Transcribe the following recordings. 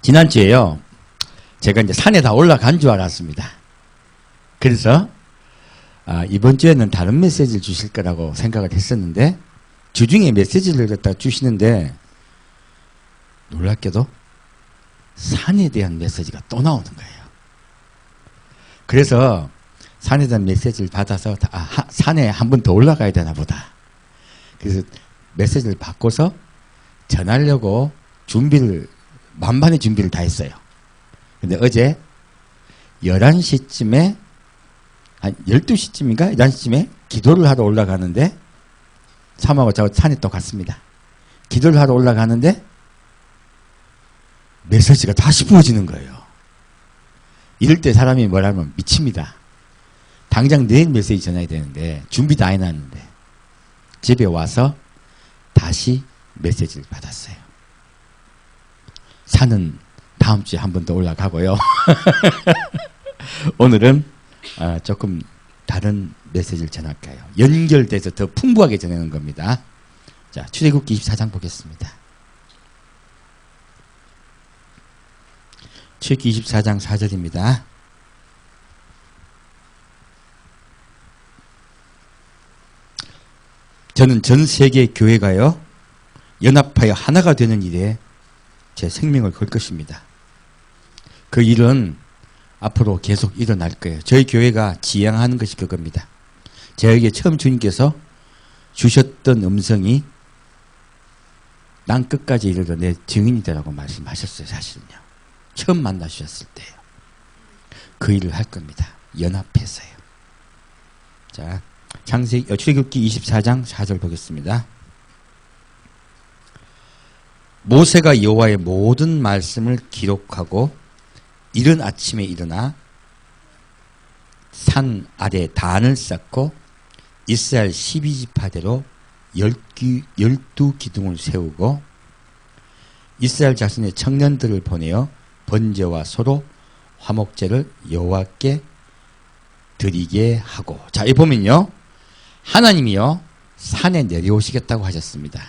지난주에요. 제가 이제 산에 다 올라간 줄 알았습니다. 그래서 이번 주에는 다른 메시지를 주실 거라고 생각을 했었는데 주중에 메시지를 갖다 주시는데 놀랍게도 산에 대한 메시지가 또 나오는 거예요. 그래서 산에 대한 메시지를 받아서 산에 한 번 더 올라가야 되나 보다. 그래서 메시지를 바꿔서 전하려고 만반의 준비를 다 했어요. 근데 어제 11시쯤에 한 12시쯤인가? 11시쯤에 기도를 하러 올라가는데 사모하고 저 산에 또 갔습니다. 기도를 하러 올라가는데 메시지가 다시 부어지는 거예요. 이럴 때 사람이 뭐라면 미칩니다. 당장 내일 메시지 전해야 되는데 준비 다 해놨는데 집에 와서 다시 메시지를 받았어요. 산은 다음 주에 한 번 더 올라가고요. 오늘은 조금 다른 메시지를 전할까요? 연결돼서 더 풍부하게 전하는 겁니다. 자, 출애굽기 24장 보겠습니다. 출애굽기 24장 4절입니다. 저는 전 세계 교회가요 연합하여 하나가 되는 일에 제 생명을 걸 것입니다. 그 일은 앞으로 계속 일어날 거예요. 저희 교회가 지향하는 것이 그겁니다. 저에게 처음 주님께서 주셨던 음성이 땅 끝까지 이르러 내 증인이 되라고 말씀하셨어요. 사실은요. 처음 만나주셨을 때요. 그 일을 할 겁니다. 연합해서요. 자, 출애굽기 24장 4절 보겠습니다. 모세가 여호와의 모든 말씀을 기록하고 이른 아침에 일어나 산 아래 단을 쌓고 이스라엘 12지파대로 12기둥을 세우고 이스라엘 자손의 청년들을 보내어 번제와 소로 화목제를 여호와께 드리게 하고. 자, 이 보면요. 하나님이요. 산에 내려오시겠다고 하셨습니다.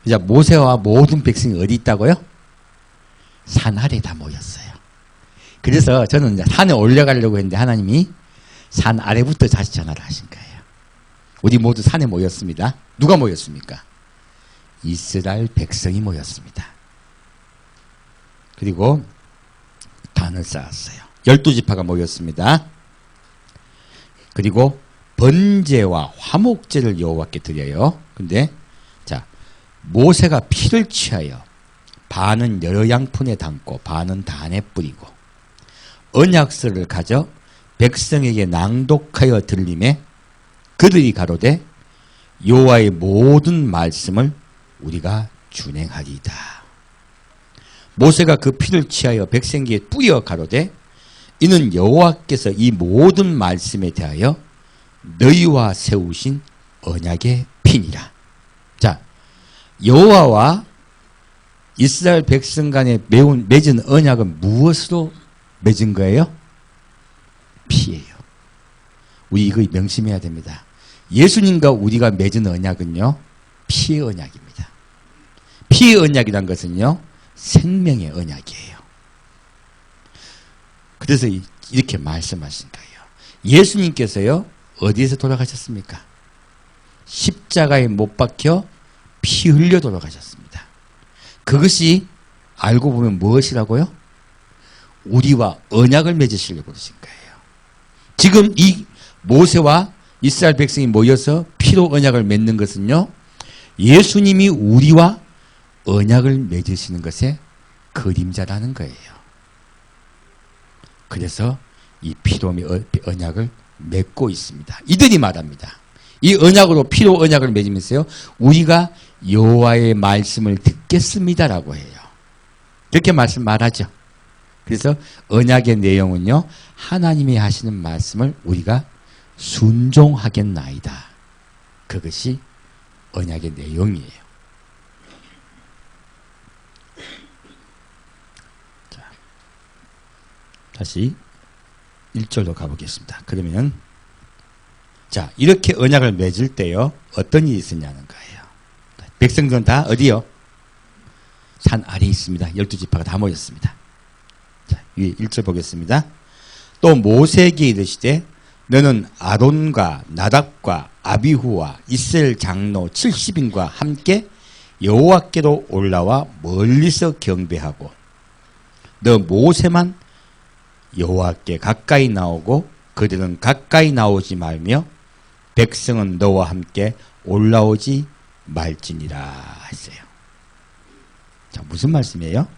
자, 모세와 모든 백성이 어디 있다고요? 산 아래에 다 모였어요. 그래서 저는 이제 산에 올라가려고 했는데 하나님이 산 아래부터 다시 전화를 하신 거예요. 우리 모두 산에 모였습니다. 누가 모였습니까? 이스라엘 백성이 모였습니다. 그리고 단을 쌓았어요. 12지파가 모였습니다. 그리고 번제와 화목제를 여호와께 드려요. 근데 자, 모세가 피를 취하여 반은 여러 양푼에 담고 반은 단에 뿌리고 언약서를 가져 백성에게 낭독하여 들림에 그들이 가로되 여호와의 모든 말씀을 우리가 준행하리이다. 모세가 그 피를 취하여 백성에게 뿌려 가로되 이는 여호와께서 이 모든 말씀에 대하여 너희와 세우신 언약의 피니라. 자, 여호와와 이스라엘 백성 간에 맺은 언약은 무엇으로 맺은 거예요? 피예요. 우리 이거 명심해야 됩니다. 예수님과 우리가 맺은 언약은요, 피의 언약입니다. 피의 언약이란 것은요, 생명의 언약이에요. 그래서 이렇게 말씀하신 거예요. 예수님께서요, 어디에서 돌아가셨습니까? 십자가에 못 박혀 피 흘려 돌아가셨습니다. 그것이 알고 보면 무엇이라고요? 우리와 언약을 맺으시려고 그러신 거예요. 지금 이 모세와 이스라엘 백성이 모여서 피로 언약을 맺는 것은요, 예수님이 우리와 언약을 맺으시는 것의 그림자라는 거예요. 그래서 이 피로 언약을 맺고 있습니다. 이들이 말합니다. 이 언약으로 피로 언약을 맺으면서요, 우리가 여호와의 말씀을 듣겠습니다라고 해요. 그렇게 말하죠. 그래서 언약의 내용은요, 하나님이 하시는 말씀을 우리가 순종하겠나이다. 그것이 언약의 내용이에요. 자, 다시 1절로 가보겠습니다. 그러면 자, 이렇게 언약을 맺을 때요, 어떤 일이 있었냐는 거예요. 백성들은 다 어디요? 산 아래에 있습니다. 12지파가 다 모였습니다. 자, 위에 1절 보겠습니다. 또 모세에게 이르시되 너는 아론과 나답과 아비후와 이스라엘 장로 70인과 함께 여호와께로 올라와 멀리서 경배하고 너 모세만 여호와께 가까이 나오고 그들은 가까이 나오지 말며 백성은 너와 함께 올라오지 말지니라 했어요. 자, 무슨 말씀이에요?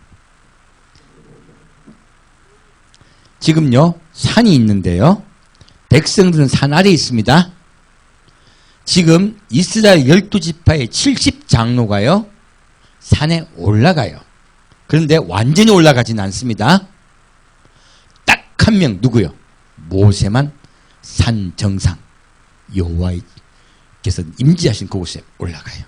지금요, 산이 있는데요. 백성들은 산 아래에 있습니다. 지금 이스라엘 12지파의 70장로가요. 산에 올라가요. 그런데 완전히 올라가지는 않습니다. 딱 한 명 누구요? 모세만 산 정상 여호와께서 임재하신 그곳에 올라가요.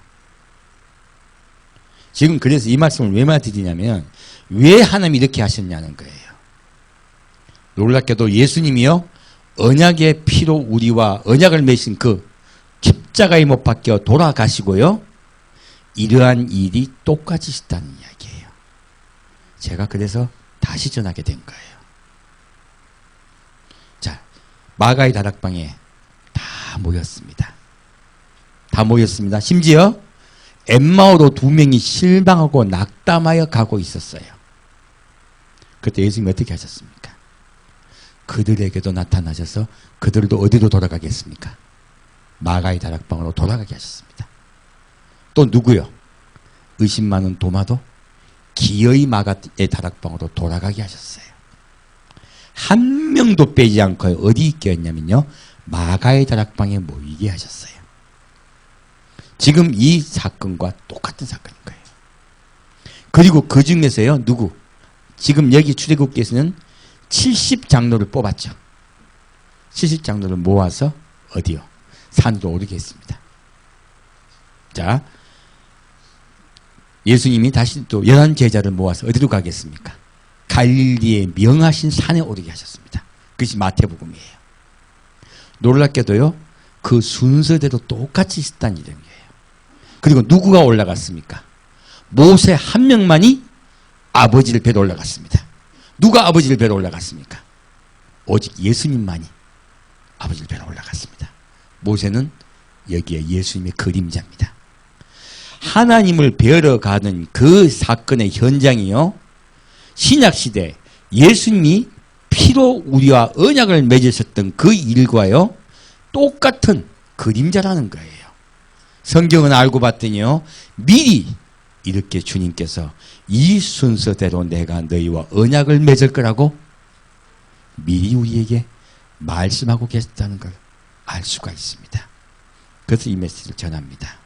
지금 그래서 이 말씀을 왜 드리냐면 왜 하나님이 이렇게 하셨냐는 거예요. 놀랍게도 예수님이요. 언약의 피로 우리와 언약을 맺으신 그 십자가에 못 박혀 돌아가시고요. 이러한 일이 똑같이 있다는 이야기예요. 제가 그래서 다시 전하게 된 거예요. 자, 마가의 다락방에 다 모였습니다. 다 모였습니다. 심지어 엠마오로 2명이 실망하고 낙담하여 가고 있었어요. 그때 예수님이 어떻게 하셨습니까? 그들에게도 나타나셔서 그들도 어디로 돌아가겠습니까? 마가의 다락방으로 돌아가게 하셨습니다. 또 누구요? 의심 많은 도마도 기어이 마가의 다락방으로 돌아가게 하셨어요. 한 명도 빼지 않고 어디 있게 했냐면요. 마가의 다락방에 모이게 하셨어요. 지금 이 사건과 똑같은 사건인 거예요. 그리고 그 중에서요. 누구? 지금 여기 출애굽기에서는 70장로를 뽑았죠. 70장로를 모아서 어디요? 산으로 오르게 했습니다. 자, 예수님이 다시 또 11제자를 모아서 어디로 가겠습니까? 갈릴리의 명하신 산에 오르게 하셨습니다. 그것이 마태복음이에요. 놀랍게도요. 그 순서대로 똑같이 있었다는 이름이에요. 그리고 누구가 올라갔습니까? 모세 한 명만이 아버지를 뵈러 올라갔습니다. 누가 아버지를 뵈러 올라갔습니까? 오직 예수님만이 아버지를 뵈러 올라갔습니다. 모세는 여기에 예수님의 그림자입니다. 하나님을 뵈러 가는 그 사건의 현장이요. 신약시대 예수님이 피로 우리와 언약을 맺으셨던 그 일과요. 똑같은 그림자라는 거예요. 성경은 알고 봤더니요. 미리 이렇게 주님께서 이 순서대로 내가 너희와 언약을 맺을 거라고 미리 우리에게 말씀하고 계셨다는 걸 알 수가 있습니다. 그래서 이 메시지를 전합니다.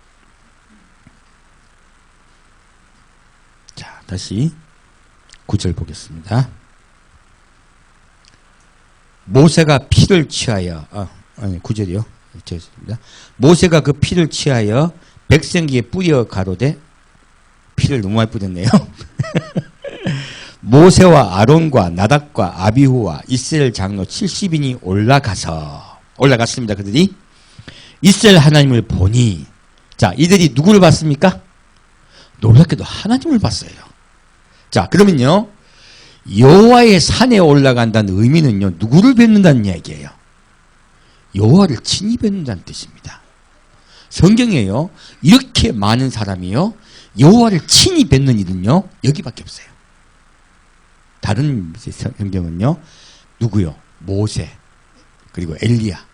자, 다시 9절 보겠습니다. 모세가 피를 취하여 9절이요. 죄송합니다. 모세가 그 피를 취하여 백성기에 뿌려 가로되 피를 너무 많이 뿌렸네요. 모세와 아론과 나답과 아비후와 이스라엘 장로 70인이 올라갔습니다. 그들이 이스라엘 하나님을 보니 자, 이들이 누구를 봤습니까? 놀랍게도 하나님을 봤어요. 자, 그러면요. 여호와의 산에 올라간다는 의미는요. 누구를 뵙는다는 이야기예요? 여호와를 친히 뵙는다는 뜻입니다. 성경에요. 이렇게 많은 사람이요. 여호와를 친히 뵙는 일은요. 여기밖에 없어요. 다른 성경은요. 누구요? 모세 그리고 엘리야.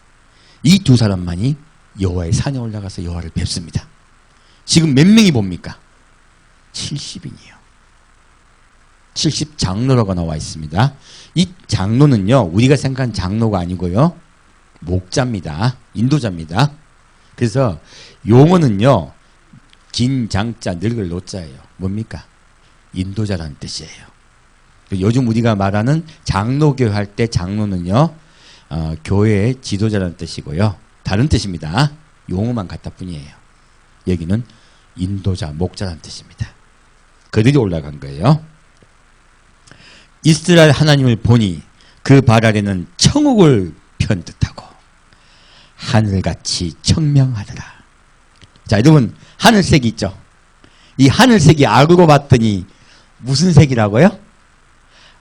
이 두 사람만이 여호와의 산에 올라가서 여호와를 뵙습니다. 지금 몇 명이 봅니까? 70인이요. 70장로라고 나와 있습니다. 이 장로는요. 우리가 생각한 장로가 아니고요. 목자입니다. 인도자입니다. 그래서 용어는요. 긴 장자 늙을 노자예요. 뭡니까? 인도자라는 뜻이에요. 요즘 우리가 말하는 장로교 할 때 장로는요. 교회의 지도자라는 뜻이고요. 다른 뜻입니다. 용어만 같다 뿐이에요. 여기는 인도자, 목자라는 뜻입니다. 그들이 올라간 거예요. 이스라엘 하나님을 보니 그 발 아래는 천국을 편듯하고 하늘같이 청명하더라. 자, 여러분 하늘색이 있죠. 이 하늘색이 알고 봤더니 무슨 색이라고요?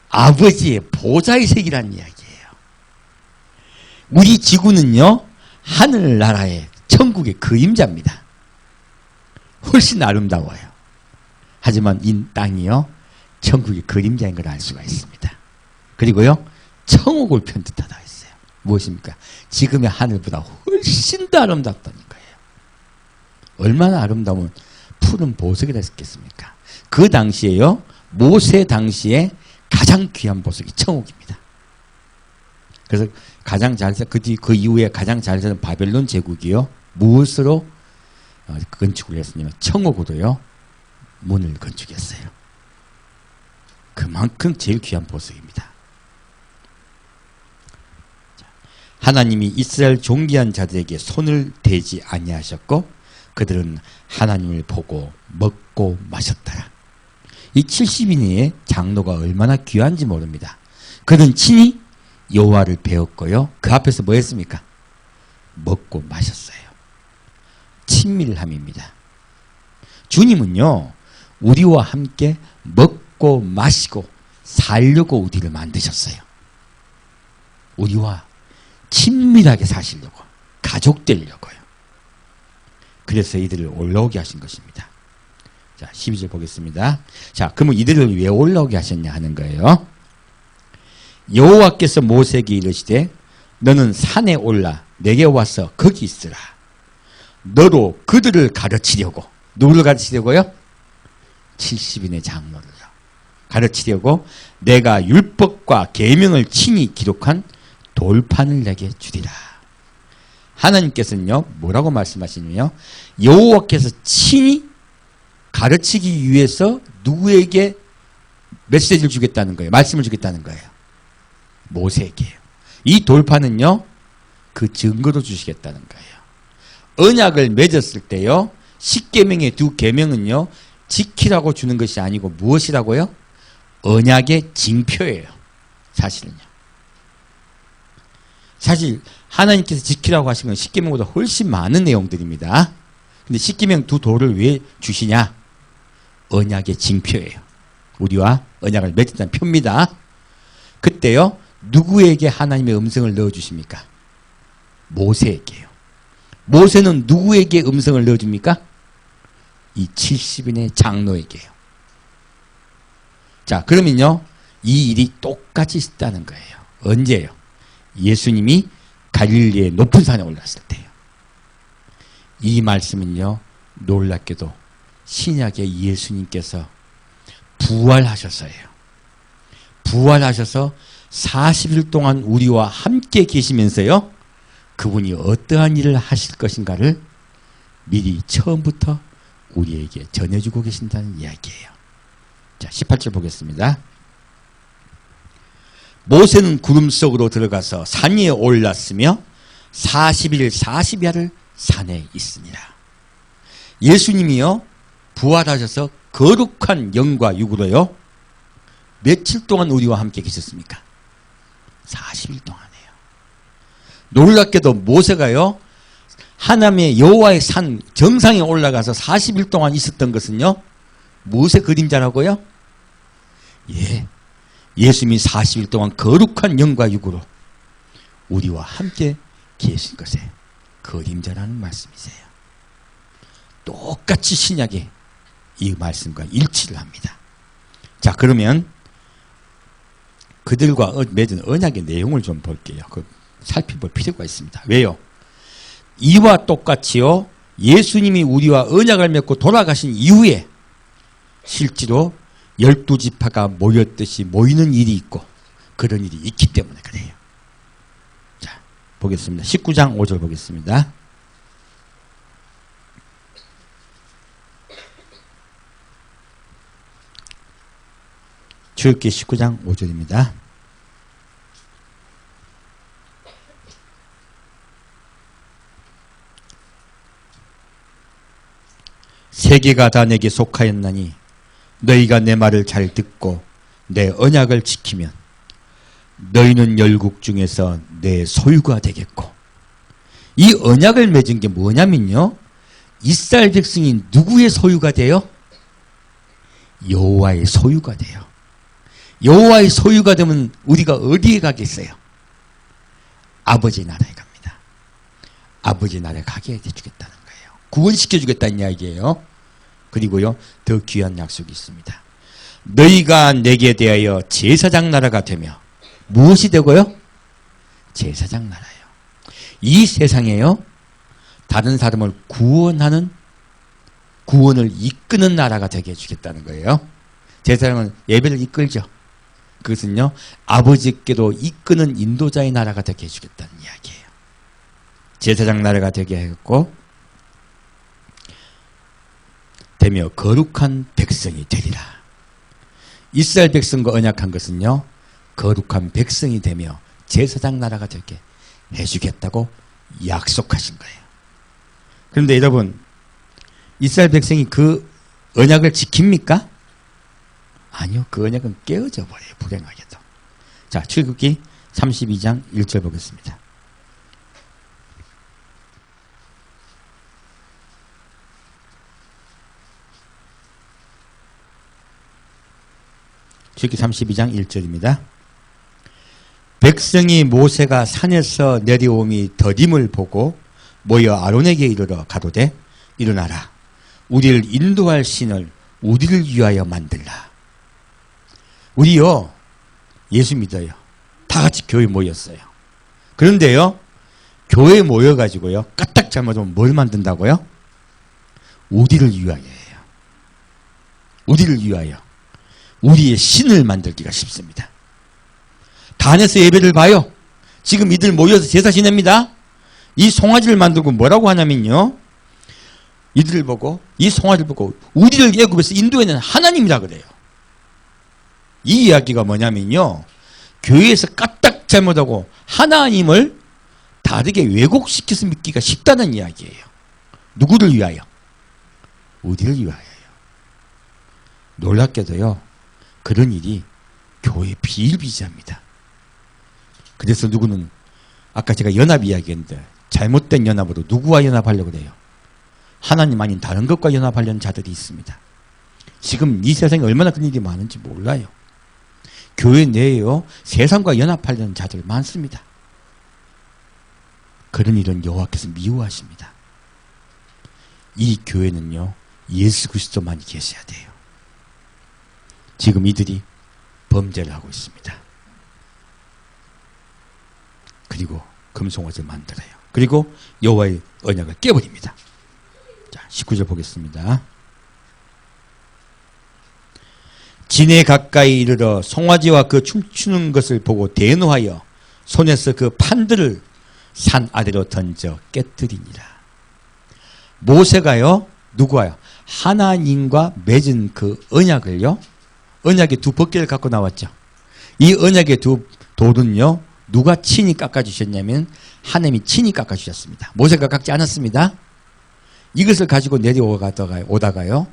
아버지의 보좌의 색이라는 이야기예요. 우리 지구는요, 하늘나라의 천국의 그림자입니다. 훨씬 아름다워요. 하지만 이 땅이요, 천국의 그림자인 걸 알 수가 있습니다. 그리고요, 천국을 편뜻하다 했어요. 무엇입니까? 지금의 하늘보다 훨씬 더 아름답다는 거예요. 얼마나 아름다운 푸른 보석이라 했겠습니까? 그 당시에요, 모세 당시에 가장 귀한 보석이 천국입니다. 그래서 가장 잘 그 이후에 가장 잘 사는 바벨론 제국이요, 무엇으로 건축을 했으냐면 천국으로요 문을 건축했어요. 그만큼 제일 귀한 보석입니다. 하나님이 이스라엘 존귀한 자들에게 손을 대지 아니하셨고 그들은 하나님을 보고 먹고 마셨더라. 이 70인의 장로가 얼마나 귀한지 모릅니다. 그는 친히 여호와를 배웠고요, 그 앞에서 뭐 했습니까? 먹고 마셨어요. 친밀함입니다. 주님은요, 우리와 함께 먹고 마시고 살려고 우리를 만드셨어요. 우리와 친밀하게 사시려고, 가족 되려고요. 그래서 이들을 올라오게 하신 것입니다. 자, 12절 보겠습니다. 자, 그러면 이들을 왜 올라오게 하셨냐 하는 거예요. 여호와께서 모세에게 이르시되 너는 산에 올라 내게 와서 거기 있으라. 너로 그들을 가르치려고. 누구를 가르치려고요? 70인의 장로를요. 가르치려고 내가 율법과 계명을 친히 기록한 돌판을 내게 주리라. 하나님께서는요, 뭐라고 말씀하시냐면요, 여호와께서 친히 가르치기 위해서 누구에게 메시지를 주겠다는 거예요. 말씀을 주겠다는 거예요. 모세에게요. 이 돌판은요, 그 증거로 주시겠다는 거예요. 언약을 맺었을 때요, 10계명의 두 계명은요, 지키라고 주는 것이 아니고 무엇이라고요? 언약의 징표예요. 사실은요. 사실 하나님께서 지키라고 하신 건 10계명보다 훨씬 많은 내용들입니다. 근데 10계명 두 돌을 왜 주시냐? 언약의 징표예요. 우리와 언약을 맺었다는 표입니다. 그때요, 누구에게 하나님의 음성을 넣어주십니까? 모세에게요. 모세는 누구에게 음성을 넣어줍니까? 이 70인의 장로에게요. 자, 그러면요, 이 일이 똑같이 있다는 거예요. 언제요? 예수님이 갈릴리의 높은 산에 올랐을 때요. 이 말씀은요, 놀랍게도 신약의 예수님께서 부활하셔서예요. 부활하셔서 40일 동안 우리와 함께 계시면서요, 그분이 어떠한 일을 하실 것인가를 미리 처음부터 우리에게 전해주고 계신다는 이야기예요. 자, 18절 보겠습니다. 모세는 구름 속으로 들어가서 산 위에 올랐으며 40일 40야를 산에 있으니라. 예수님이요, 부활하셔서 거룩한 영과 육으로요, 며칠 동안 우리와 함께 계셨습니까? 40일 동안이에요. 놀랍게도 모세가요, 하나님의 여호와의 산 정상에 올라가서 40일 동안 있었던 것은요, 무엇의 그림자라고요? 예, 예수님이 40일 동안 거룩한 영과 육으로 우리와 함께 계신 것의 그림자라는 말씀이세요. 똑같이 신약에 이 말씀과 일치를 합니다. 자, 그러면 그들과 맺은 언약의 내용을 좀 볼게요. 살펴볼 필요가 있습니다. 왜요? 이와 똑같이요, 예수님이 우리와 언약을 맺고 돌아가신 이후에 실제로 12지파가 모였듯이 모이는 일이 있고 그런 일이 있기 때문에 그래요. 자, 보겠습니다. 19장 5절 보겠습니다. 출애굽기 19장 5절입니다. 세계가 다 내게 속하였나니 너희가 내 말을 잘 듣고 내 언약을 지키면 너희는 열국 중에서 내 소유가 되겠고. 이 언약을 맺은 게 뭐냐면요, 이스라엘 백성이 누구의 소유가 돼요? 여호와의 소유가 돼요. 여호와의 소유가 되면 우리가 어디에 가겠어요? 아버지 나라에 갑니다. 아버지 나라에 가게 해주겠다는 거예요. 구원시켜 주겠다는 이야기예요. 그리고요, 더 귀한 약속이 있습니다. 너희가 내게 대하여 제사장 나라가 되며, 무엇이 되고요? 제사장 나라예요. 이 세상에요, 다른 사람을 구원하는, 구원을 이끄는 나라가 되게 해주겠다는 거예요. 제사장은 예배를 이끌죠. 그것은요, 아버지께로 이끄는 인도자의 나라가 되게 해주겠다는 이야기예요. 제사장 나라가 되게 하겠고, 되며 거룩한 백성이 되리라. 이스라엘 백성과 언약한 것은요, 거룩한 백성이 되며 제사장 나라가 되게 해주겠다고 약속하신 거예요. 그런데 여러분, 이스라엘 백성이 그 언약을 지킵니까? 아니요. 그 언약은 깨어져 버려요. 불행하게도. 자, 출애굽기 32장 1절 보겠습니다. 출애굽기 32장 1절입니다. 백성이 모세가 산에서 내려옴이 더딤을 보고 모여 아론에게 이르러 가로되 일어나라. 우리를 인도할 신을 우리를 위하여 만들라. 우리요, 예수 믿어요. 다 같이 교회에 모였어요. 그런데요, 교회에 모여가지고요, 까딱 잘못하면 뭘 만든다고요? 우리를 위하여예요. 우리를 위하여. 우리의 신을 만들기가 쉽습니다. 단에서 예배를 봐요. 지금 이들 모여서 제사 지냅니다. 이 송아지를 만들고 뭐라고 하냐면요, 이들을 보고, 이 송아지를 보고 우리를 애굽에서 인도해낸 하나님이라 그래요. 이 이야기가 뭐냐면요, 교회에서 까딱 잘못하고 하나님을 다르게 왜곡시켜서 믿기가 쉽다는 이야기예요. 누구를 위하여? 우리를 위하여요. 놀랍게도요, 그런 일이 교회에 비일비재합니다. 그래서 누구는, 아까 제가 연합 이야기했는데, 잘못된 연합으로 누구와 연합하려고 그래요? 하나님 아닌 다른 것과 연합하려는 자들이 있습니다. 지금 이 세상에 얼마나 그런 일이 많은지 몰라요. 교회 내에요, 세상과 연합하려는 자들 많습니다. 그런 일은 여호와께서 미워하십니다. 이 교회는요, 예수 그리스도만이 계셔야 돼요. 지금 이들이 범죄를 하고 있습니다. 그리고 금송아지를 만들어요. 그리고 여호와의 언약을 깨버립니다. 자, 19절 보겠습니다. 진에 가까이 이르러 송아지와 그 춤추는 것을 보고 대노하여 손에서 그 판들을 산 아래로 던져 깨뜨리니라. 모세가요, 누구와요? 하나님과 맺은 그 언약을요, 언약의 두 벗개를 갖고 나왔죠. 이 언약의 두 돌은요, 누가 친히 깎아주셨냐면 하나님이 친히 깎아주셨습니다. 모세가 깎지 않았습니다. 이것을 가지고 오다가요,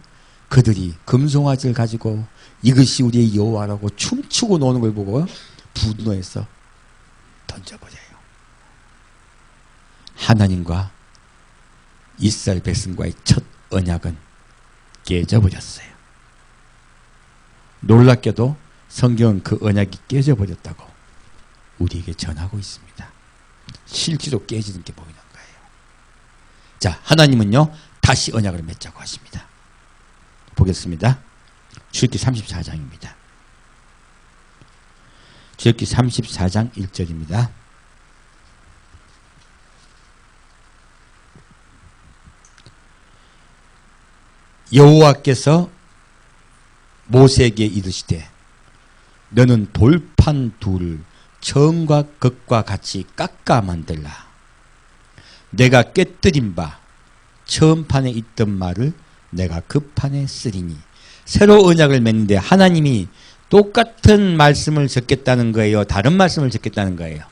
그들이 금송아지를 가지고 이것이 우리의 여호와라고 춤추고 노는 걸 보고 분노해서 던져버려요. 하나님과 이스라엘 백성과의 첫 언약은 깨져버렸어요. 놀랍게도 성경은 그 언약이 깨져버렸다고 우리에게 전하고 있습니다. 실제로 깨지는 게 보이는 거예요. 자, 하나님은요, 다시 언약을 맺자고 하십니다. 보겠습니다. 출애굽기 34장입니다. 출애굽기 34장 1절입니다. 여호와께서 모세에게 이르시되 너는 돌판 둘을 처음과 것과 같이 깎아 만들라. 내가 깨뜨린 바 처음 판에 있던 말을 내가 그 판에 쓰리니. 새로 언약을 맺는데 하나님이 똑같은 말씀을 적겠다는 거예요? 다른 말씀을 적겠다는 거예요?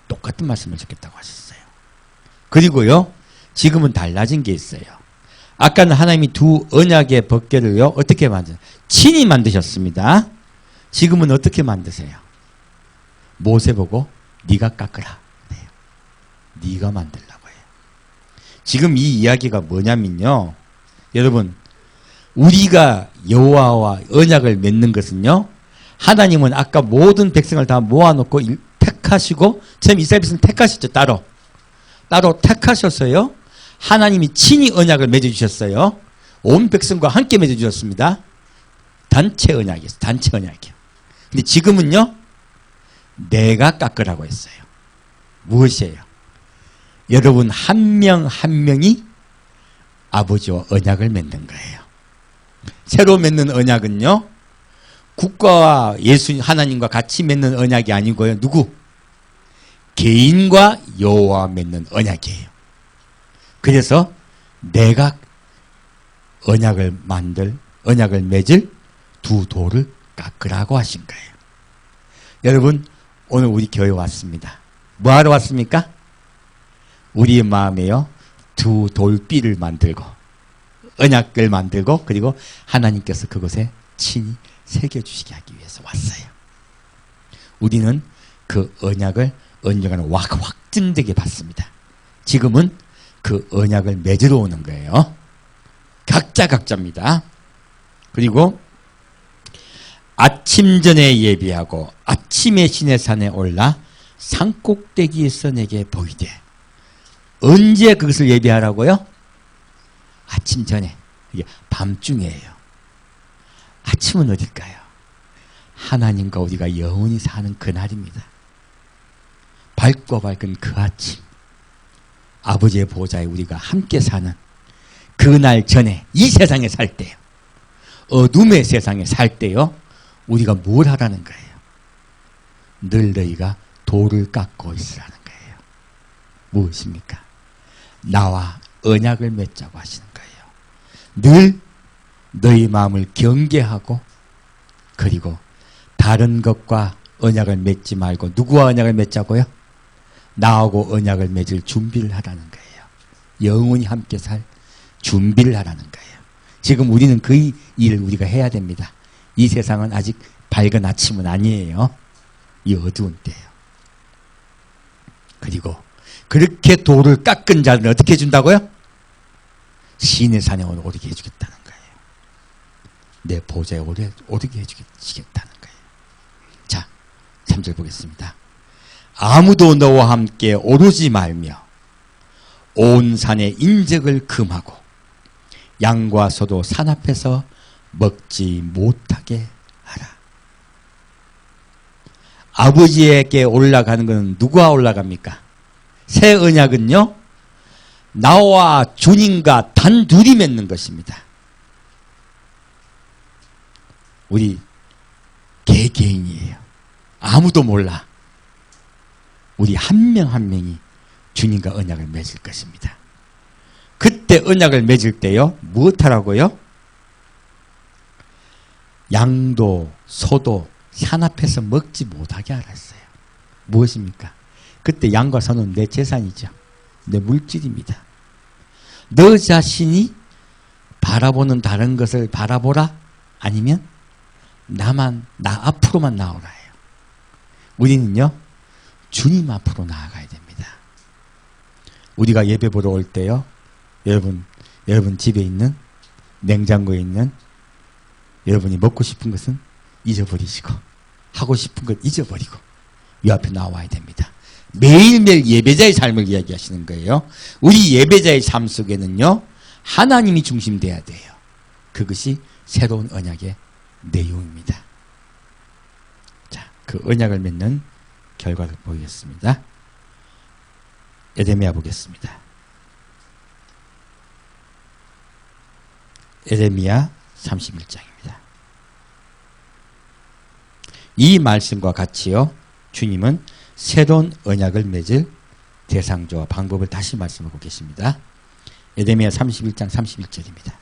똑같은 말씀을 적겠다고 하셨어요. 그리고요, 지금은 달라진 게 있어요. 아까는 하나님이 두 언약의 벗개를요, 어떻게 친히 만드셨습니다. 지금은 어떻게 만드세요? 모세 보고 네가 깎으라. 네가 만들라고 해요. 지금 이 이야기가 뭐냐면요, 여러분, 우리가 여호와와 언약을 맺는 것은요, 하나님은 아까 모든 백성을 다 모아놓고 택하시고, 처음 이스라엘 백성 택하셨죠. 따로 택하셨어요. 하나님이 친히 언약을 맺어주셨어요. 온 백성과 함께 맺어주셨습니다. 단체 언약이었어요. 단체 언약이요. 근데 지금은요, 내가 깎으라고 했어요. 무엇이에요? 여러분 한 명 한 명이 아버지와 언약을 맺는 거예요. 새로 맺는 언약은요, 국가와 예수 하나님과 같이 맺는 언약이 아니고요. 누구? 개인과 여호와와 맺는 언약이에요. 그래서 내가 언약을 맺을 두 돌을 깎으라고 하신 거예요. 여러분, 오늘 우리 교회 왔습니다. 뭐 하러 왔습니까? 우리의 마음에요, 두 돌비를 만들고 언약을 만들고, 그리고 하나님께서 그곳에 친히 새겨주시게 하기 위해서 왔어요. 우리는 그 언약을 언젠가는 확증되게 받습니다. 지금은 그 언약을 맺으러 오는 거예요. 각자입니다. 그리고 아침 전에 예비하고 아침에 시내 산에 올라 산꼭대기에서 내게 보이되. 언제 그것을 예비하라고요? 아침 전에. 이게 밤중이에요. 아침은 어딜까요? 하나님과 우리가 영원히 사는 그날입니다. 밝고 밝은 그 아침, 아버지의 보좌에 우리가 함께 사는 그날 전에, 이 세상에 살 때요, 어둠의 세상에 살 때요, 우리가 뭘 하라는 거예요? 늘 너희가 돌을 깎고 있으라는 거예요. 무엇입니까? 나와 언약을 맺자고 하시는 거예요. 늘 너희 마음을 경계하고, 그리고 다른 것과 언약을 맺지 말고 누구와 언약을 맺자고요? 나하고 언약을 맺을 준비를 하라는 거예요. 영원히 함께 살 준비를 하라는 거예요. 지금 우리는 그 일을 우리가 해야 됩니다. 이 세상은 아직 밝은 아침은 아니에요. 이 어두운 때예요. 그리고 그렇게 돌을 깎은 자들은 어떻게 해준다고요? 시내 산에 오르게 해주겠다는 거예요. 내 보좌에 오르게 해주겠다는 거예요. 자, 3절 보겠습니다. 아무도 너와 함께 오르지 말며 온 산의 인적을 금하고 양과 소도 산 앞에서 먹지 못하게 하라. 아버지에게 올라가는 것은 누구와 올라갑니까? 새 언약은요, 나와 주님과 단둘이 맺는 것입니다. 우리 개개인이에요. 아무도 몰라. 우리 한 명 한 명이 주님과 언약을 맺을 것입니다. 그때 언약을 맺을 때요, 무엇하라고요? 양도 소도 산 앞에서 먹지 못하게 하랬어요. 무엇입니까? 그때 양과 소는 내 재산이죠. 내 물질입니다. 너 자신이 바라보는 다른 것을 바라보라? 아니면 나 앞으로만 나오라 해요. 우리는요, 주님 앞으로 나아가야 됩니다. 우리가 예배 보러 올 때요, 여러분 집에 있는, 냉장고에 있는 여러분이 먹고 싶은 것은 잊어버리시고, 하고 싶은 것 잊어버리고 이 앞에 나와야 됩니다. 매일매일 예배자의 삶을 이야기하시는 거예요. 우리 예배자의 삶 속에는요, 하나님이 중심돼야 돼요. 그것이 새로운 언약의 내용입니다. 자, 그 언약을 맺는 결과를 보이겠습니다. 에레미야 보겠습니다. 에레미야 31장입니다. 이 말씀과 같이요, 주님은 새로운 언약을 맺을 대상자와 방법을 다시 말씀하고 계십니다. 에레미야 31장 31절입니다.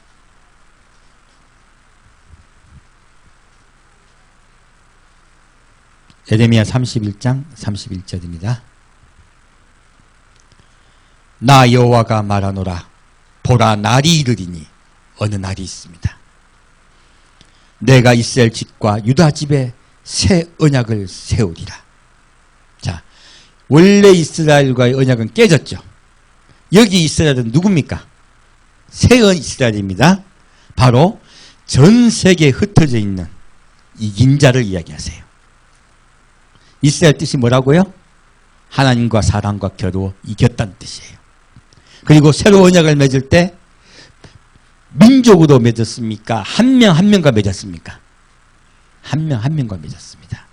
에레미야 31장 31절입니다. 나 여호와가 말하노라. 보라, 날이 이르리니, 어느 날이 있습니다. 내가 이스라엘 집과 유다 집에 새 언약을 세우리라. 자, 원래 이스라엘과의 언약은 깨졌죠. 여기 이스라엘은 누굽니까? 새 이스라엘입니다. 바로 전 세계에 흩어져 있는 이긴 자를 이야기하세요. 이스라엘 뜻이 뭐라고요? 하나님과 사람과 겨루어 이겼다는 뜻이에요. 그리고 새로운 언약을 맺을 때 민족으로 맺었습니까? 한 명 한 명과 맺었습니까? 한 명 한 명과 맺었습니다.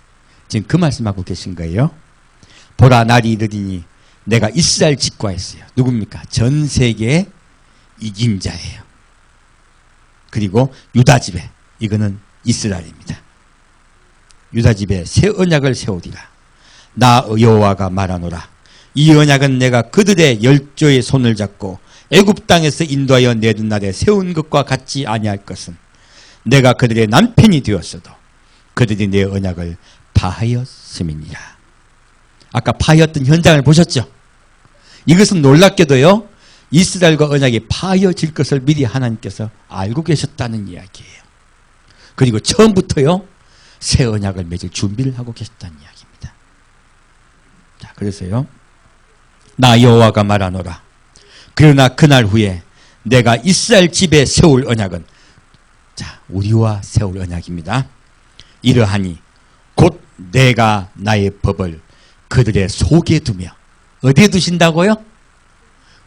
지금 그 말씀하고 계신 거예요. 보라 날이 이르리니 내가 이스라엘 집과 했어요. 누굽니까? 전 세계의 이긴 자예요. 그리고 유다 집에, 이거는 이스라엘입니다. 유다 집에 새 언약을 세우리라. 나 여호와가 말하노라. 이 언약은 내가 그들의 열조의 손을 잡고 애굽 땅에서 인도하여 내던 날에 세운 것과 같지 아니할 것은 내가 그들의 남편이 되었어도 그들이 내 언약을 파하였음이니라. 아까 파하였던 현장을 보셨죠? 이것은 놀랍게도요, 이스라엘과 언약이 파하여질 것을 미리 하나님께서 알고 계셨다는 이야기예요. 그리고 처음부터요, 새 언약을 맺을 준비를 하고 계셨다는 이야기입니다. 자, 그래서요, 나 여호와가 말하노라. 그러나 그날 후에 내가 이스라엘 집에 세울 언약은, 자, 우리와 세울 언약입니다. 이러하니 곧 내가 나의 법을 그들의 속에 두며, 어디에 두신다고요?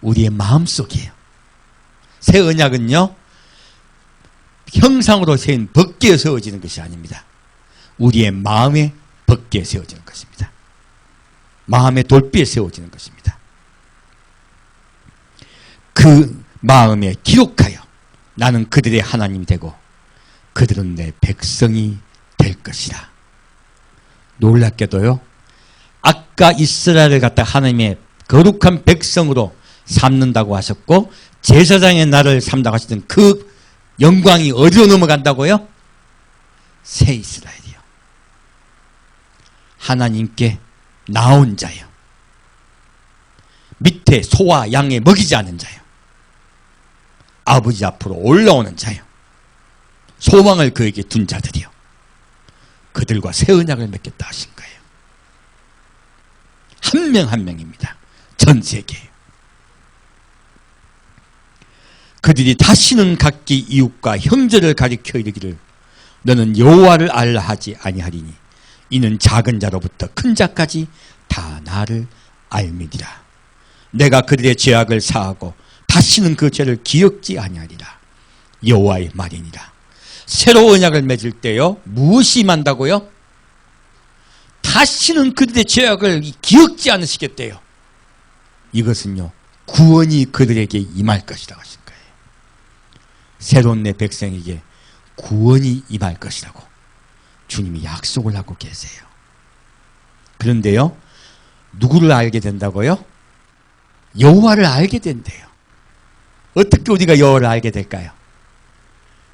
우리의 마음속이에요. 새 언약은요, 형상으로 세운 법궤에 세워지는 것이 아닙니다. 우리의 마음에 법궤에 세워지는 것입니다. 마음의 돌비에 세워지는 것입니다. 그 마음에 기록하여 나는 그들의 하나님이 되고 그들은 내 백성이 될 것이라. 놀랍게도요, 아까 이스라엘을 갖다 하나님의 거룩한 백성으로 삼는다고 하셨고 제사장의 날을 삼다고 하시던 그 영광이 어디로 넘어간다고요? 새 이스라엘이요. 하나님께 나온 자요. 밑에 소와 양에 먹이지 않은 자요. 아버지 앞으로 올라오는 자요. 소망을 그에게 둔 자들이요. 그들과 새 언약을 맺겠다 하신 거예요. 한 명 한 명입니다. 전 세계에. 그들이 다시는 각기 이웃과 형제를 가리켜 이르기를 너는 여호와를 알라 하지 아니하리니 이는 작은 자로부터 큰 자까지 다 나를 알미니라. 내가 그들의 죄악을 사하고 다시는 그 죄를 기억지 아니하리라. 여호와의 말이니라. 새로운 언약을 맺을 때요, 무엇이 임한다고요? 다시는 그들의 죄악을 기억지 않으시겠대요. 이것은요, 구원이 그들에게 임할 것이라고 하신 거예요. 새로운 내 백성에게 구원이 임할 것이라고 주님이 약속을 하고 계세요. 그런데요, 누구를 알게 된다고요? 여호와를 알게 된대요. 어떻게 우리가 여호와를 알게 될까요?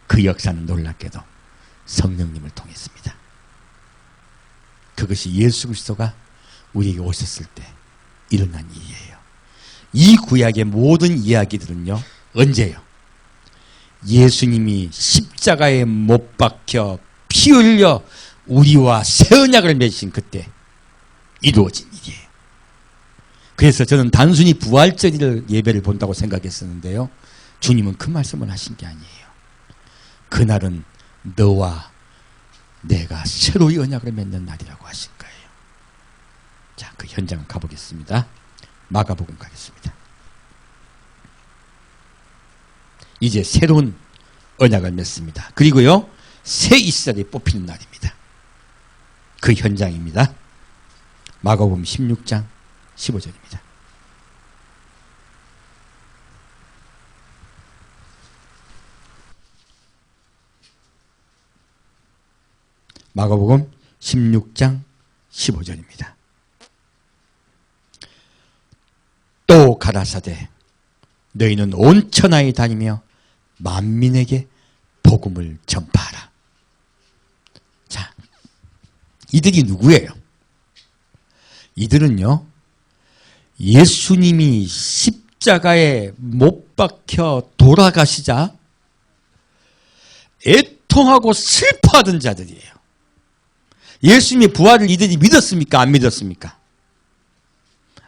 그 역사는 놀랍게도 성령님을 통했습니다. 그것이 예수 그리스도가 우리에게 오셨을 때 일어난 일이에요. 이 구약의 모든 이야기들은요, 언제요? 예수님이 십자가에 못 박혀 피 흘려 우리와 새 언약을 맺으신 그때 이루어진 일이에요. 그래서 저는 단순히 부활절 예배를 본다고 생각했었는데요, 주님은 그 말씀을 하신 게 아니에요. 그날은 너와 내가 새로이 언약을 맺는 날이라고 하신 거예요. 자, 그 현장을 가보겠습니다. 마가복음 가겠습니다. 이제 새로운 언약을 맺습니다. 그리고요, 새 이스라엘이 뽑히는 날입니다. 그 현장입니다. 마가복음 16장 15절입니다. 마가복음 16장 15절입니다. 또 가라사대 너희는 온 천하에 다니며 만민에게 복음을 전파하라. 자, 이들이 누구예요? 이들은요, 예수님이 십자가에 못 박혀 돌아가시자 애통하고 슬퍼하던 자들이에요. 예수님의 부활을 이들이 믿었습니까? 안 믿었습니까?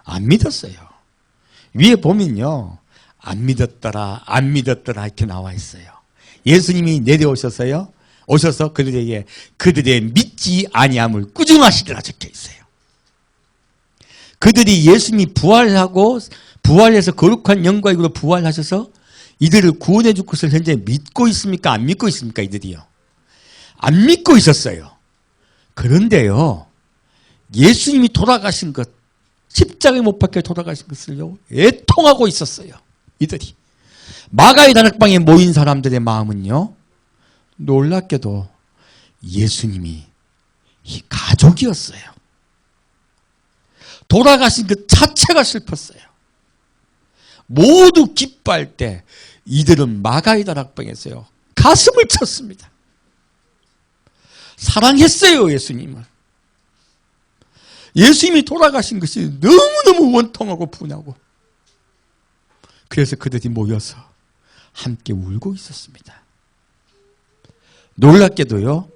안 믿었어요. 위에 보면요, 안 믿었더라, 안 믿었더라 이렇게 나와 있어요. 예수님이 내려오셨어요. 오셔서 그들에게 그들의 믿지 아니함을 꾸중하시리라 적혀 있어요. 그들이 예수님이 부활하고 부활해서 거룩한 영과 이으로 부활하셔서 이들을 구원해 줄 것을 현재 믿고 있습니까? 안 믿고 있습니까? 이들이요. 안 믿고 있었어요. 그런데요, 예수님이 돌아가신 것, 십자가에 못 박혀 돌아가신 것을요, 애통하고 있었어요. 이들이. 마가의 다락방에 모인 사람들의 마음은요, 놀랍게도 예수님이 이 가족이었어요. 돌아가신 그 자체가 슬펐어요. 모두 기뻐할 때 이들은 마가의 다락방에서요, 가슴을 쳤습니다. 사랑했어요, 예수님을. 예수님이 돌아가신 것이 너무너무 원통하고 분하고, 그래서 그들이 모여서 함께 울고 있었습니다. 놀랍게도요,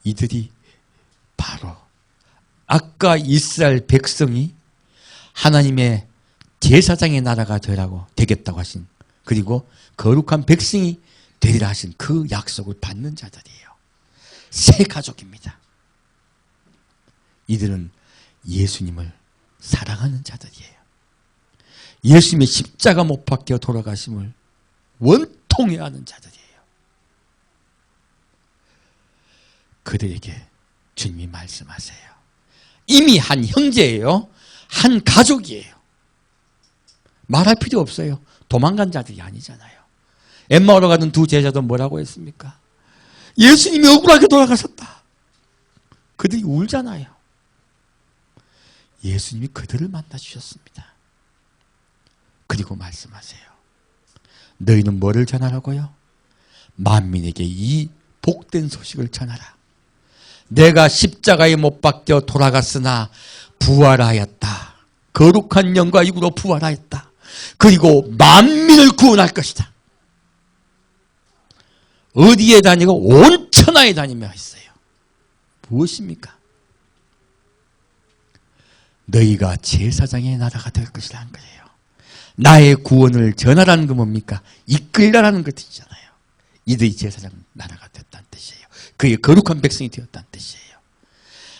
이들이 바로 아까 이스라엘 백성이 하나님의 제사장의 나라가 되겠다고 하신, 그리고 거룩한 백성이 되리라 하신 그 약속을 받는 자들이에요. 새 가족입니다. 이들은 예수님을 사랑하는 자들이에요. 예수님의 십자가 못 박혀 돌아가심을 원통해하는 자들이에요. 그들에게 주님이 말씀하세요. 이미 한 형제예요. 한 가족이에요. 말할 필요 없어요. 도망간 자들이 아니잖아요. 엠마오로 가던 두 제자도 뭐라고 했습니까? 예수님이 억울하게 돌아가셨다. 그들이 울잖아요. 예수님이 그들을 만나 주셨습니다. 그리고 말씀하세요. 너희는 뭐를 전하라고요? 만민에게 이 복된 소식을 전하라. 내가 십자가에 못 박혀 돌아갔으나 부활하였다. 거룩한 영과 육으로 부활하였다. 그리고 만민을 구원할 것이다. 어디에 다니고 온 천하에 다니며 했어요. 무엇입니까? 너희가 제사장의 나라가 될 것이라는 거예요. 나의 구원을 전하라는 건 뭡니까? 이끌라라는 것이잖아요. 이들이 제사장 나라가 됐다는 뜻이에요. 그의 거룩한 백성이 되었다는 뜻이에요.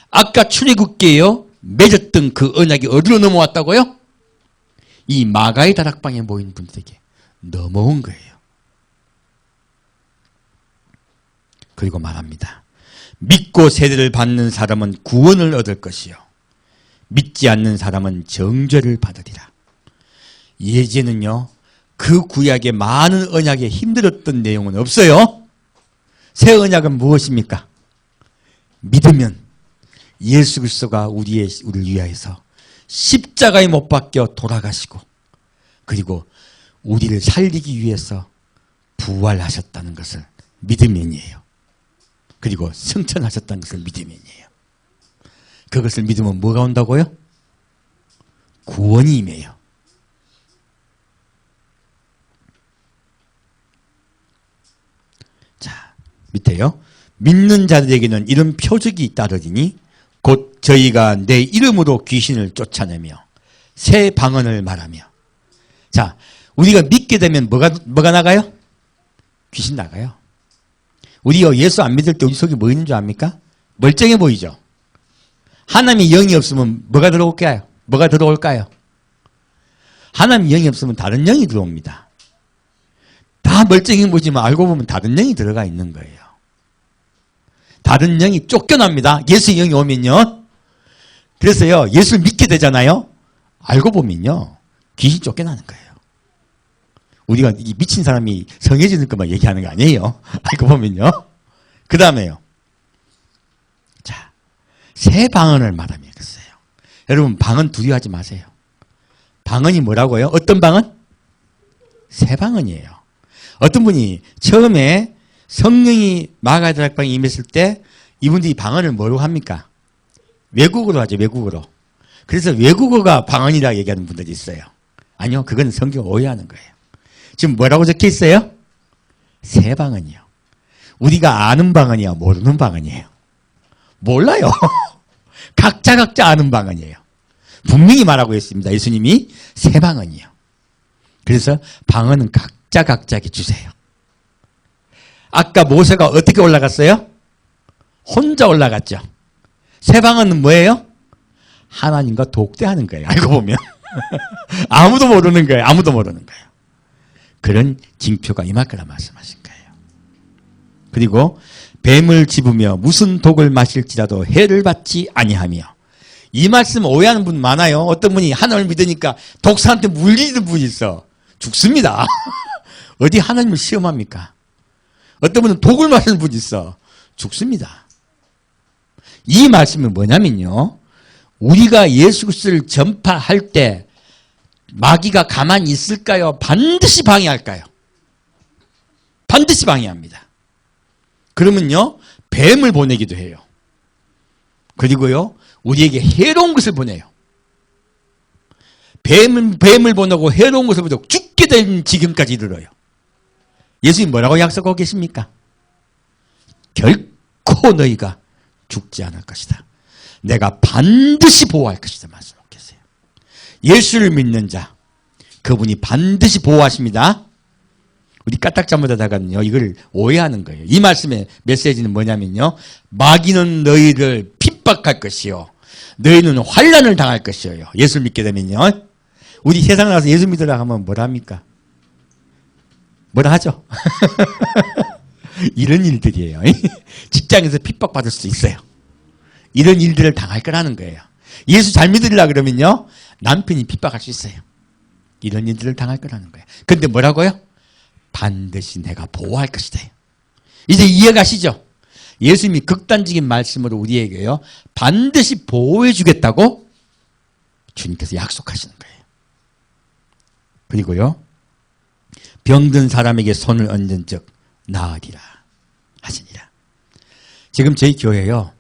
아까 출애굽기에요, 맺었던 그 언약이 어디로 넘어왔다고요? 이 마가의 다락방에 모인 분들에게 넘어온 거예요. 그리고 말합니다. 믿고 세례를 받는 사람은 구원을 얻을 것이요, 믿지 않는 사람은 정죄를 받으리라. 예전은요, 그 구약의 많은 언약에 힘들었던 내용은 없어요. 새 언약은 무엇입니까? 믿으면 예수 그리스도가 우리를 위하여서 십자가에 못 박혀 돌아가시고, 그리고 우리를 살리기 위해서 부활하셨다는 것을 믿으면이에요. 그리고 승천하셨다는 것을 믿으면이에요. 그것을 믿으면 뭐가 온다고요? 구원이 임해요. 자, 밑에요. 믿는 자들에게는 이런 표적이 따르리니 곧 저희가 내 이름으로 귀신을 쫓아내며 새 방언을 말하며. 자, 우리가 믿게 되면 뭐가 나가요? 귀신 나가요. 우리가 예수 안 믿을 때 우리 속에 뭐 있는 줄 압니까? 멀쩡해 보이죠? 하나님의 영이 없으면 뭐가 들어올까요? 뭐가 들어올까요? 하나님의 영이 없으면 다른 영이 들어옵니다. 다 멀쩡해 보이지만 알고 보면 다른 영이 들어가 있는 거예요. 다른 영이 쫓겨납니다. 예수의 영이 오면요. 그래서요, 예수를 믿게 되잖아요. 알고 보면요, 귀신 쫓겨나는 거예요. 우리가 이 미친 사람이 성해지는 것만 얘기하는 거 아니에요. 알고 보면요. 그 다음에요. 자, 새 방언을 말하며 그랬어요. 여러분, 방언 두려워하지 마세요. 방언이 뭐라고요? 어떤 방언? 새 방언이에요. 어떤 분이 처음에 성령이 마가의 다락방에 임했을 때 이분들이 방언을 뭐로 합니까? 외국어로 하죠. 외국어로. 그래서 외국어가 방언이라고 얘기하는 분들이 있어요. 아니요, 그건 성경 오해하는 거예요. 지금 뭐라고 적혀 있어요? 새 방언이요. 우리가 아는 방언이야, 모르는 방언이에요? 몰라요. 각자 아는 방언이에요. 분명히 말하고 있습니다. 예수님이 새 방언이요. 그래서 방언은 각자에게 주세요. 아까 모세가 어떻게 올라갔어요? 혼자 올라갔죠. 새 방은 뭐예요? 하나님과 독대하는 거예요. 알고 보면. 아무도 모르는 거예요. 아무도 모르는 거예요. 그런 징표가 임할 거라 말씀하신 거예요. 그리고 뱀을 집으며 무슨 독을 마실지라도 해를 받지 아니하며. 이 말씀 오해하는 분 많아요. 어떤 분이 하나님을 믿으니까 독사한테 물리는 분이 있어. 죽습니다. 어디 하나님을 시험합니까? 어떤 분은 독을 마시는 분이 있어. 죽습니다. 이 말씀은 뭐냐면요. 우리가 예수 그리스도를 전파할 때 마귀가 가만히 있을까요? 반드시 방해할까요? 반드시 방해합니다. 그러면요. 뱀을 보내기도 해요. 그리고요. 우리에게 해로운 것을 보내요. 뱀을 보내고 해로운 것을 보내고 죽게 된 지금까지 이르러요. 예수님 뭐라고 약속하고 계십니까? 결코 너희가 죽지 않을 것이다. 내가 반드시 보호할 것이다 말씀하고 계세요. 예수를 믿는 자 그분이 반드시 보호하십니다. 우리 까딱 잘못하다가는요 이걸 오해하는 거예요. 이 말씀의 메시지는 뭐냐면요. 마귀는 너희를 핍박할 것이요 너희는 환난을 당할 것이요. 예수를 믿게 되면요. 우리 세상 나가서 예수 믿으라 하면 뭐라 합니까? 뭐라 하죠? 이런 일들이에요. 직장에서 핍박받을 수 있어요. 이런 일들을 당할 거라는 거예요. 예수 잘 믿으려 그러면요. 남편이 핍박할 수 있어요. 이런 일들을 당할 거라는 거예요. 그런데 뭐라고요? 반드시 내가 보호할 것이다. 이제 이해가시죠? 예수님이 극단적인 말씀으로 우리에게요. 반드시 보호해 주겠다고 주님께서 약속하시는 거예요. 그리고요. 병든 사람에게 손을 얹은 즉 나으리라 하시니라. 지금 저희 교회요.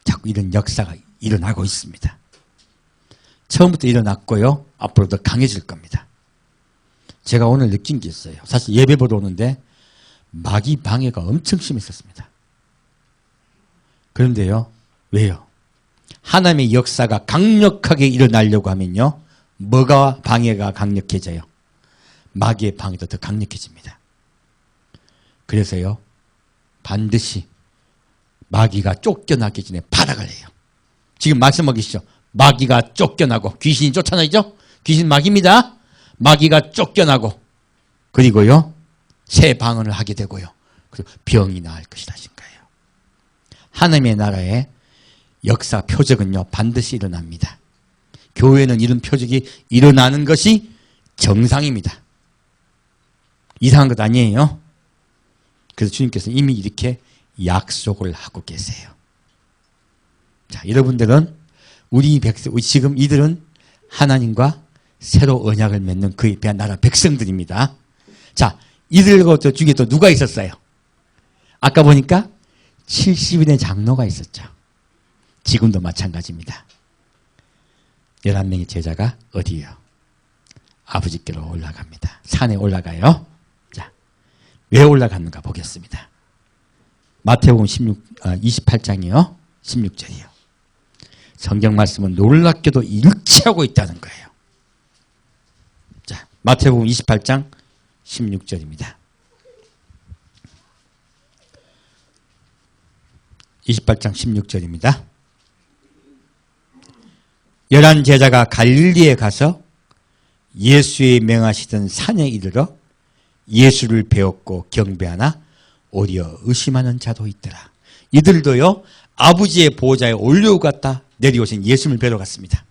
자꾸 이런 역사가 일어나고 있습니다. 처음부터 일어났고요. 앞으로 더 강해질 겁니다. 제가 오늘 느낀 게 있어요. 사실 예배 보러 오는데 마귀 방해가 엄청 심했었습니다. 그런데요. 왜요? 하나님의 역사가 강력하게 일어나려고 하면요. 뭐가 방해가 강력해져요? 마귀의 방해도 더 강력해집니다. 그래서요. 반드시 마귀가 쫓겨나기 전에 발악을 해요. 지금 말씀하고 계시죠? 마귀가 쫓겨나고 귀신이 쫓아나죠? 귀신 마귀입니다. 마귀가 쫓겨나고 그리고요. 새 방언을 하게 되고요. 그리고 병이 나을 것이라 하신 거예요. 하나님의 나라의 역사 표적은요. 반드시 일어납니다. 교회는 이런 표적이 일어나는 것이 정상입니다. 이상한 것 아니에요. 그래서 주님께서 이미 이렇게 약속을 하고 계세요. 자, 여러분들은 우리 백성, 지금 이들은 하나님과 새로 언약을 맺는 그의 나라 백성들입니다. 자, 이들 중에 또 누가 있었어요? 아까 보니까 70인의 장로가 있었죠. 지금도 마찬가지입니다. 11명의 제자가 어디에요? 아버지께로 올라갑니다. 산에 올라가요. 자, 왜 올라갔는가 보겠습니다. 마태복음 28장이요. 16절이요. 성경 말씀은 놀랍게도 일치하고 있다는 거예요. 자, 마태복음 28장 16절입니다. 28장 16절입니다. 11 제자가 갈릴리에 가서 예수의 명하시던 산에 이르러 예수를 배웠고 경배하나 오히려 의심하는 자도 있더라. 이들도요. 아버지의 보호자에 올려갔다 내려오신 예수님을 뵈러 갔습니다.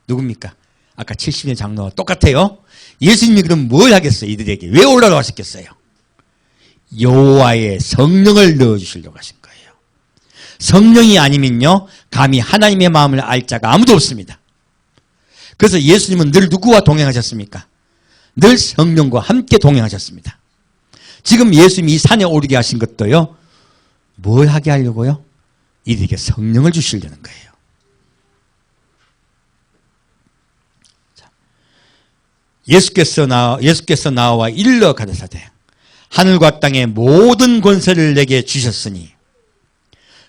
누굽니까? 아까 70년 장로와 똑같아요. 예수님이 그럼 뭘 하겠어요? 이들에게 왜 올라가셨겠어요? 여호와의 성령을 넣어주시려고 하신 거예요. 성령이 아니면요. 감히 하나님의 마음을 알 자가 아무도 없습니다. 그래서 예수님은 늘 누구와 동행하셨습니까? 늘 성령과 함께 동행하셨습니다. 지금 예수님이 이 산에 오르게 하신 것도요. 뭘 하게 하려고요? 이들에게 성령을 주시려는 거예요. 자, 예수께서 나와 일러 가라사대 하늘과 땅의 모든 권세를 내게 주셨으니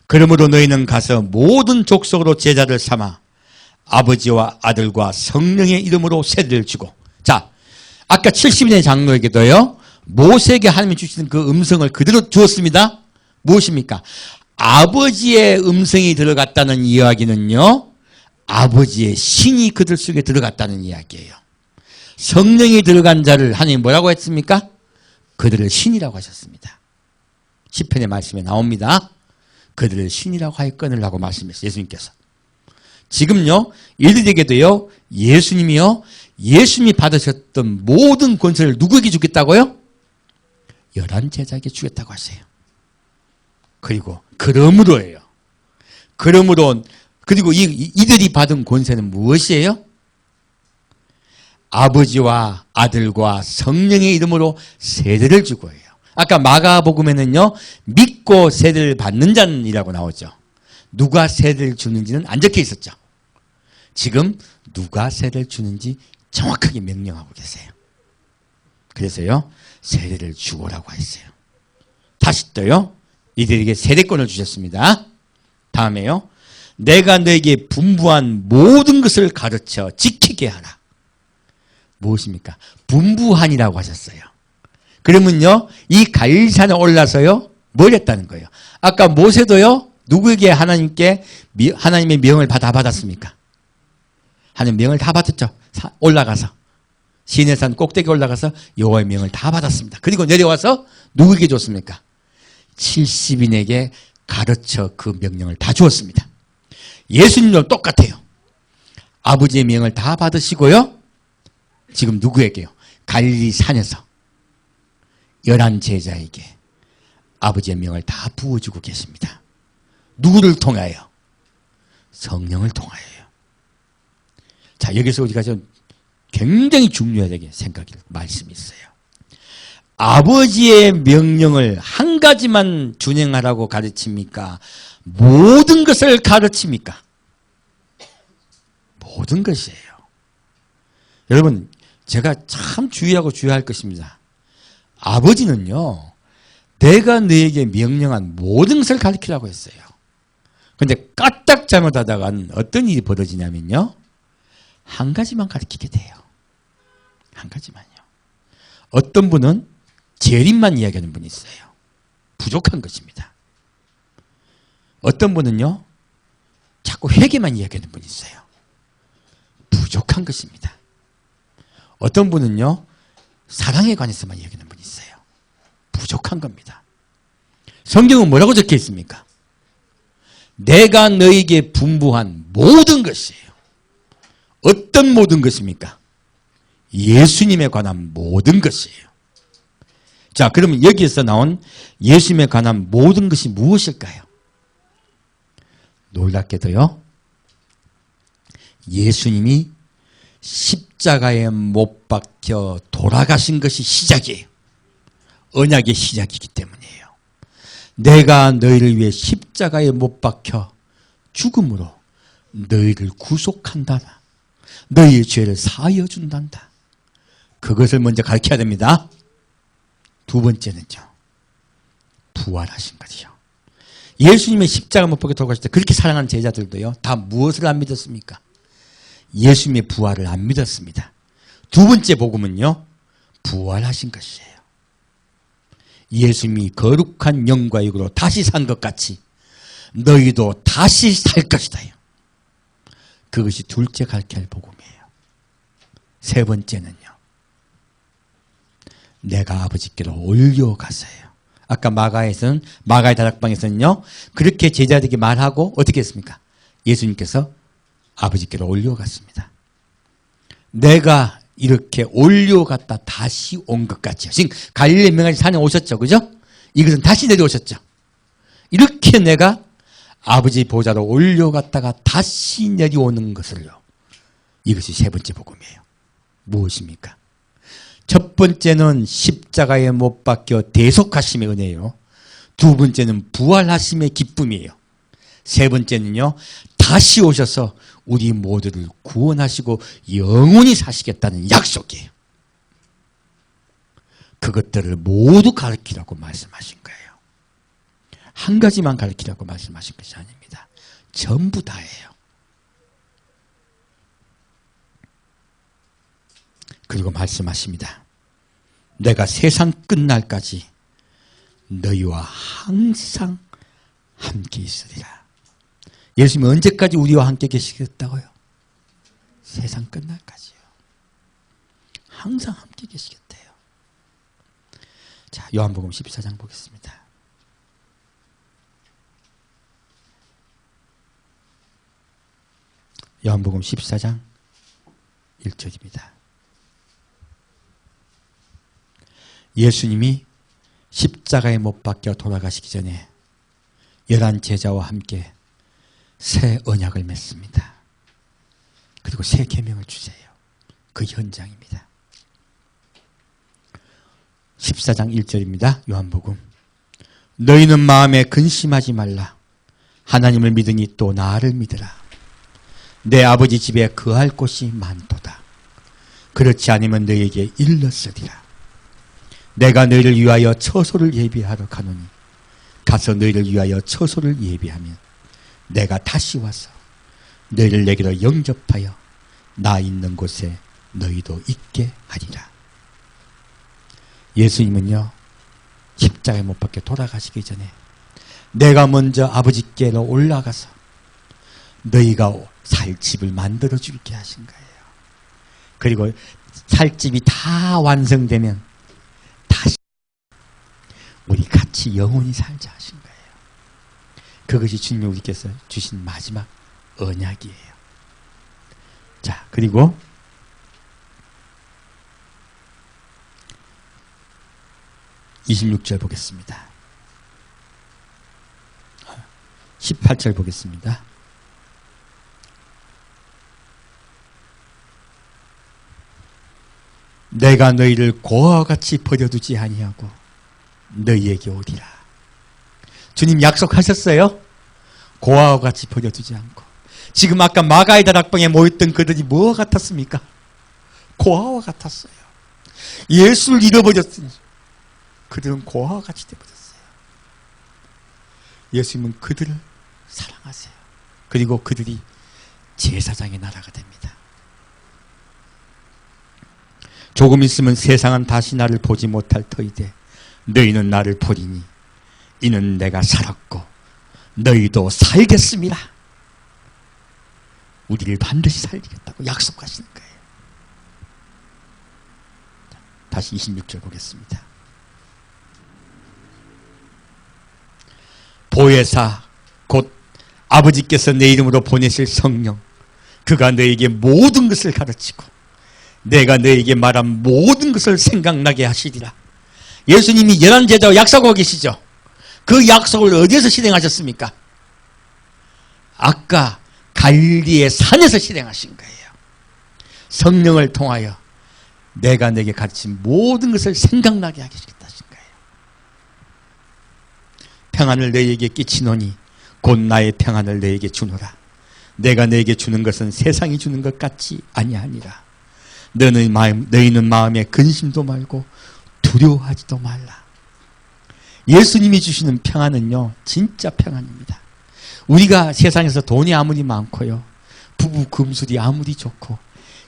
그러므로 너희는 가서 모든 족속으로 제자를 삼아 아버지와 아들과 성령의 이름으로 세례를 주고 자, 아까 70인의 장로에게도요. 모세에게 하나님이 주시는 그 음성을 그대로 주었습니다. 무엇입니까? 아버지의 음성이 들어갔다는 이야기는요, 아버지의 신이 그들 속에 들어갔다는 이야기예요. 성령이 들어간 자를 하나님 뭐라고 했습니까? 그들을 신이라고 하셨습니다. 시편의 말씀에 나옵니다. 그들을 신이라고 하였거늘라고 말씀했어요. 예수님께서. 지금요, 이들에게도요, 예수님이요, 예수님이 받으셨던 모든 권세를 누구에게 주겠다고요? 11 제자에게 주겠다고 하세요. 그리고 그러므로예요. 그리고 이들이 받은 권세는 무엇이에요? 아버지와 아들과 성령의 이름으로 세례를 주고 해요. 아까 마가복음에는요, 믿고 세례를 받는 자는이라고 나오죠. 누가 세례를 주는지는 안 적혀 있었죠. 지금 누가 세례를 주는지 정확하게 명령하고 계세요. 그래서요, 세례를 주고라고 했어요. 다시 또요, 이들에게 세례권을 주셨습니다. 다음에요, 내가 너에게 분부한 모든 것을 가르쳐 지키게 하라. 무엇입니까? 분부한이라고 하셨어요. 그러면요, 이 갈릴리산에 올라서요, 뭘 했다는 거예요? 아까 모세도요, 누구에게 하나님의 명을 다 받았습니까? 하나님 명을 다 받았죠. 올라가서 시내산 꼭대기 올라가서 여호와의 명을 다 받았습니다. 그리고 내려와서 누구에게 줬습니까? 70인에게 가르쳐 그 명령을 다 주었습니다. 예수님도 똑같아요. 아버지의 명을 다 받으시고요, 지금 누구에게요? 갈릴리 산에서 11 제자에게 아버지의 명을 다 부어주고 계십니다. 누구를 통하여? 성령을 통하여요. 자, 여기서 우리가 좀 굉장히 중요하게 생각할 말씀이 있어요. 아버지의 명령을 한 가지만 준행하라고 가르칩니까? 모든 것을 가르칩니까? 모든 것이에요. 여러분, 제가 참 주의할 것입니다. 아버지는요, 내가 너에게 명령한 모든 것을 가르치라고 했어요. 그런데 까딱 잘못하다가는 어떤 일이 벌어지냐면요, 한 가지만 가르치게 돼요. 한 가지만요. 어떤 분은 재림만 이야기하는 분이 있어요. 부족한 것입니다. 어떤 분은요, 자꾸 회개만 이야기하는 분이 있어요. 부족한 것입니다. 어떤 분은요, 사랑에 관해서만 이야기하는 분이 있어요. 부족한 겁니다. 성경은 뭐라고 적혀 있습니까? 내가 너에게 분부한 모든 것이에요. 어떤 모든 것입니까? 예수님에 관한 모든 것이에요. 자, 그러면 여기에서 나온 예수님에 관한 모든 것이 무엇일까요? 놀랍게도요, 예수님이 십자가에 못 박혀 돌아가신 것이 시작이에요. 언약의 시작이기 때문이에요. 내가 너희를 위해 십자가에 못 박혀 죽음으로 너희를 구속한다. 너희의 죄를 사하여 준단다. 그것을 먼저 가르쳐야 됩니다. 두 번째는요, 부활하신 것이요. 예수님의 십자가 못 박혀 돌아가실 때 그렇게 사랑하는 제자들도요, 다 무엇을 안 믿었습니까? 예수님의 부활을 안 믿었습니다. 두 번째 복음은요, 부활하신 것이에요. 예수님이 거룩한 영과 육으로 다시 산 것 같이 너희도 다시 살 것이다. 그것이 둘째 가르쳐야 할 복음이에요. 세 번째는요, 내가 아버지께로 올려가세요. 아까 마가의 다락방에서는요, 그렇게 제자들에게 말하고 어떻게 했습니까? 예수님께서 아버지께로 올려갔습니다. 내가 이렇게 올려갔다 다시 온 것 같이요. 지금 갈릴리 명하지 산에 오셨죠, 그죠? 이것은 다시 내려오셨죠. 이렇게 내가 아버지 보좌로 올려갔다가 다시 내려오는 것을요, 이것이 세 번째 복음이에요. 무엇입니까? 첫 번째는 십자가에 못 박혀 대속하심의 은혜예요. 두 번째는 부활하심의 기쁨이에요. 세 번째는요, 다시 오셔서 우리 모두를 구원하시고 영원히 사시겠다는 약속이에요. 그것들을 모두 가르치라고 말씀하신 거예요. 한 가지만 가르치라고 말씀하신 것이 아닙니다. 전부 다예요. 그리고 말씀하십니다. 내가 세상 끝날까지 너희와 항상 함께 있으리라. 예수님은 언제까지 우리와 함께 계시겠다고요? 세상 끝날까지요. 항상 함께 계시겠대요. 자, 요한복음 14장 보겠습니다. 요한복음 14장 1절입니다. 예수님이 십자가에 못 박혀 돌아가시기 전에 11 제자와 함께 새 언약을 맺습니다. 그리고 새 계명을 주세요. 그 현장입니다. 14장 1절입니다. 요한복음. 너희는 마음에 근심하지 말라. 하나님을 믿으니 또 나를 믿으라. 내 아버지 집에 거할 곳이 많도다. 그렇지 않으면 너희에게 일렀으리라. 내가 너희를 위하여 처소를 예비하러 가노니 가서 너희를 위하여 처소를 예비하면 내가 다시 와서 너희를 내게로 영접하여 나 있는 곳에 너희도 있게 하리라. 예수님은요, 십자가에 못 박혀 돌아가시기 전에 내가 먼저 아버지께로 올라가서 너희가 살 집을 만들어 줄게 하신 거예요. 그리고 살 집이 다 완성되면 다시 우리 같이 영원히 살자 하신 거예요. 그것이 주님 우리께서 주신 마지막 언약이에요. 자, 그리고 26절 보겠습니다. 18절 보겠습니다. 내가 너희를 고아와 같이 버려두지 아니하고 너희에게 오리라. 주님 약속하셨어요. 고아와 같이 버려두지 않고. 지금 아까 마가이다 락방에 모였던 그들이 뭐와 같았습니까? 고아와 같았어요. 예수를 잃어버렸으니 그들은 고아와 같이 되어버렸어요. 예수님은 그들을 사랑하세요. 그리고 그들이 제사장의 나라가 됩니다. 조금 있으면 세상은 다시 나를 보지 못할 터이되 너희는 나를 보리니 이는 내가 살았고 너희도 살겠습니다. 우리를 반드시 살리겠다고 약속하시는 거예요. 다시 26절 보겠습니다. 보혜사 곧 아버지께서 내 이름으로 보내실 성령, 그가 너에게 모든 것을 가르치고 내가 너에게 말한 모든 것을 생각나게 하시리라. 예수님이 11 제자와 약속하고 계시죠. 그 약속을 어디에서 실행하셨습니까? 아까 갈릴리의 산에서 실행하신 거예요. 성령을 통하여 내가 내게 가르친 모든 것을 생각나게 하겠다 하신 거예요. 평안을 너희에게 끼치노니 곧 나의 평안을 너희에게 주노라. 내가 너희에게 주는 것은 세상이 주는 것 같지 아니하니라. 너희는 마음에 근심도 말고 두려워하지도 말라. 예수님이 주시는 평안은요, 진짜 평안입니다. 우리가 세상에서 돈이 아무리 많고요, 부부 금술이 아무리 좋고,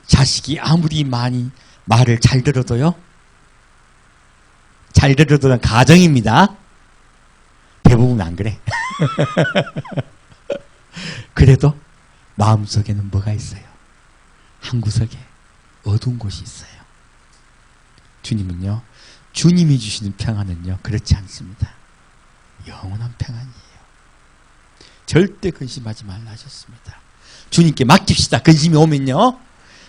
자식이 아무리 많이 말을 잘 들어도요, 잘 들어도는 가정입니다. 대부분 안 그래. 그래도 마음속에는 뭐가 있어요? 한 구석에 어두운 곳이 있어요. 주님은요, 주님이 주시는 평안은요, 그렇지 않습니다. 영원한 평안이에요. 절대 근심하지 말라 하셨습니다. 주님께 맡깁시다. 근심이 오면요,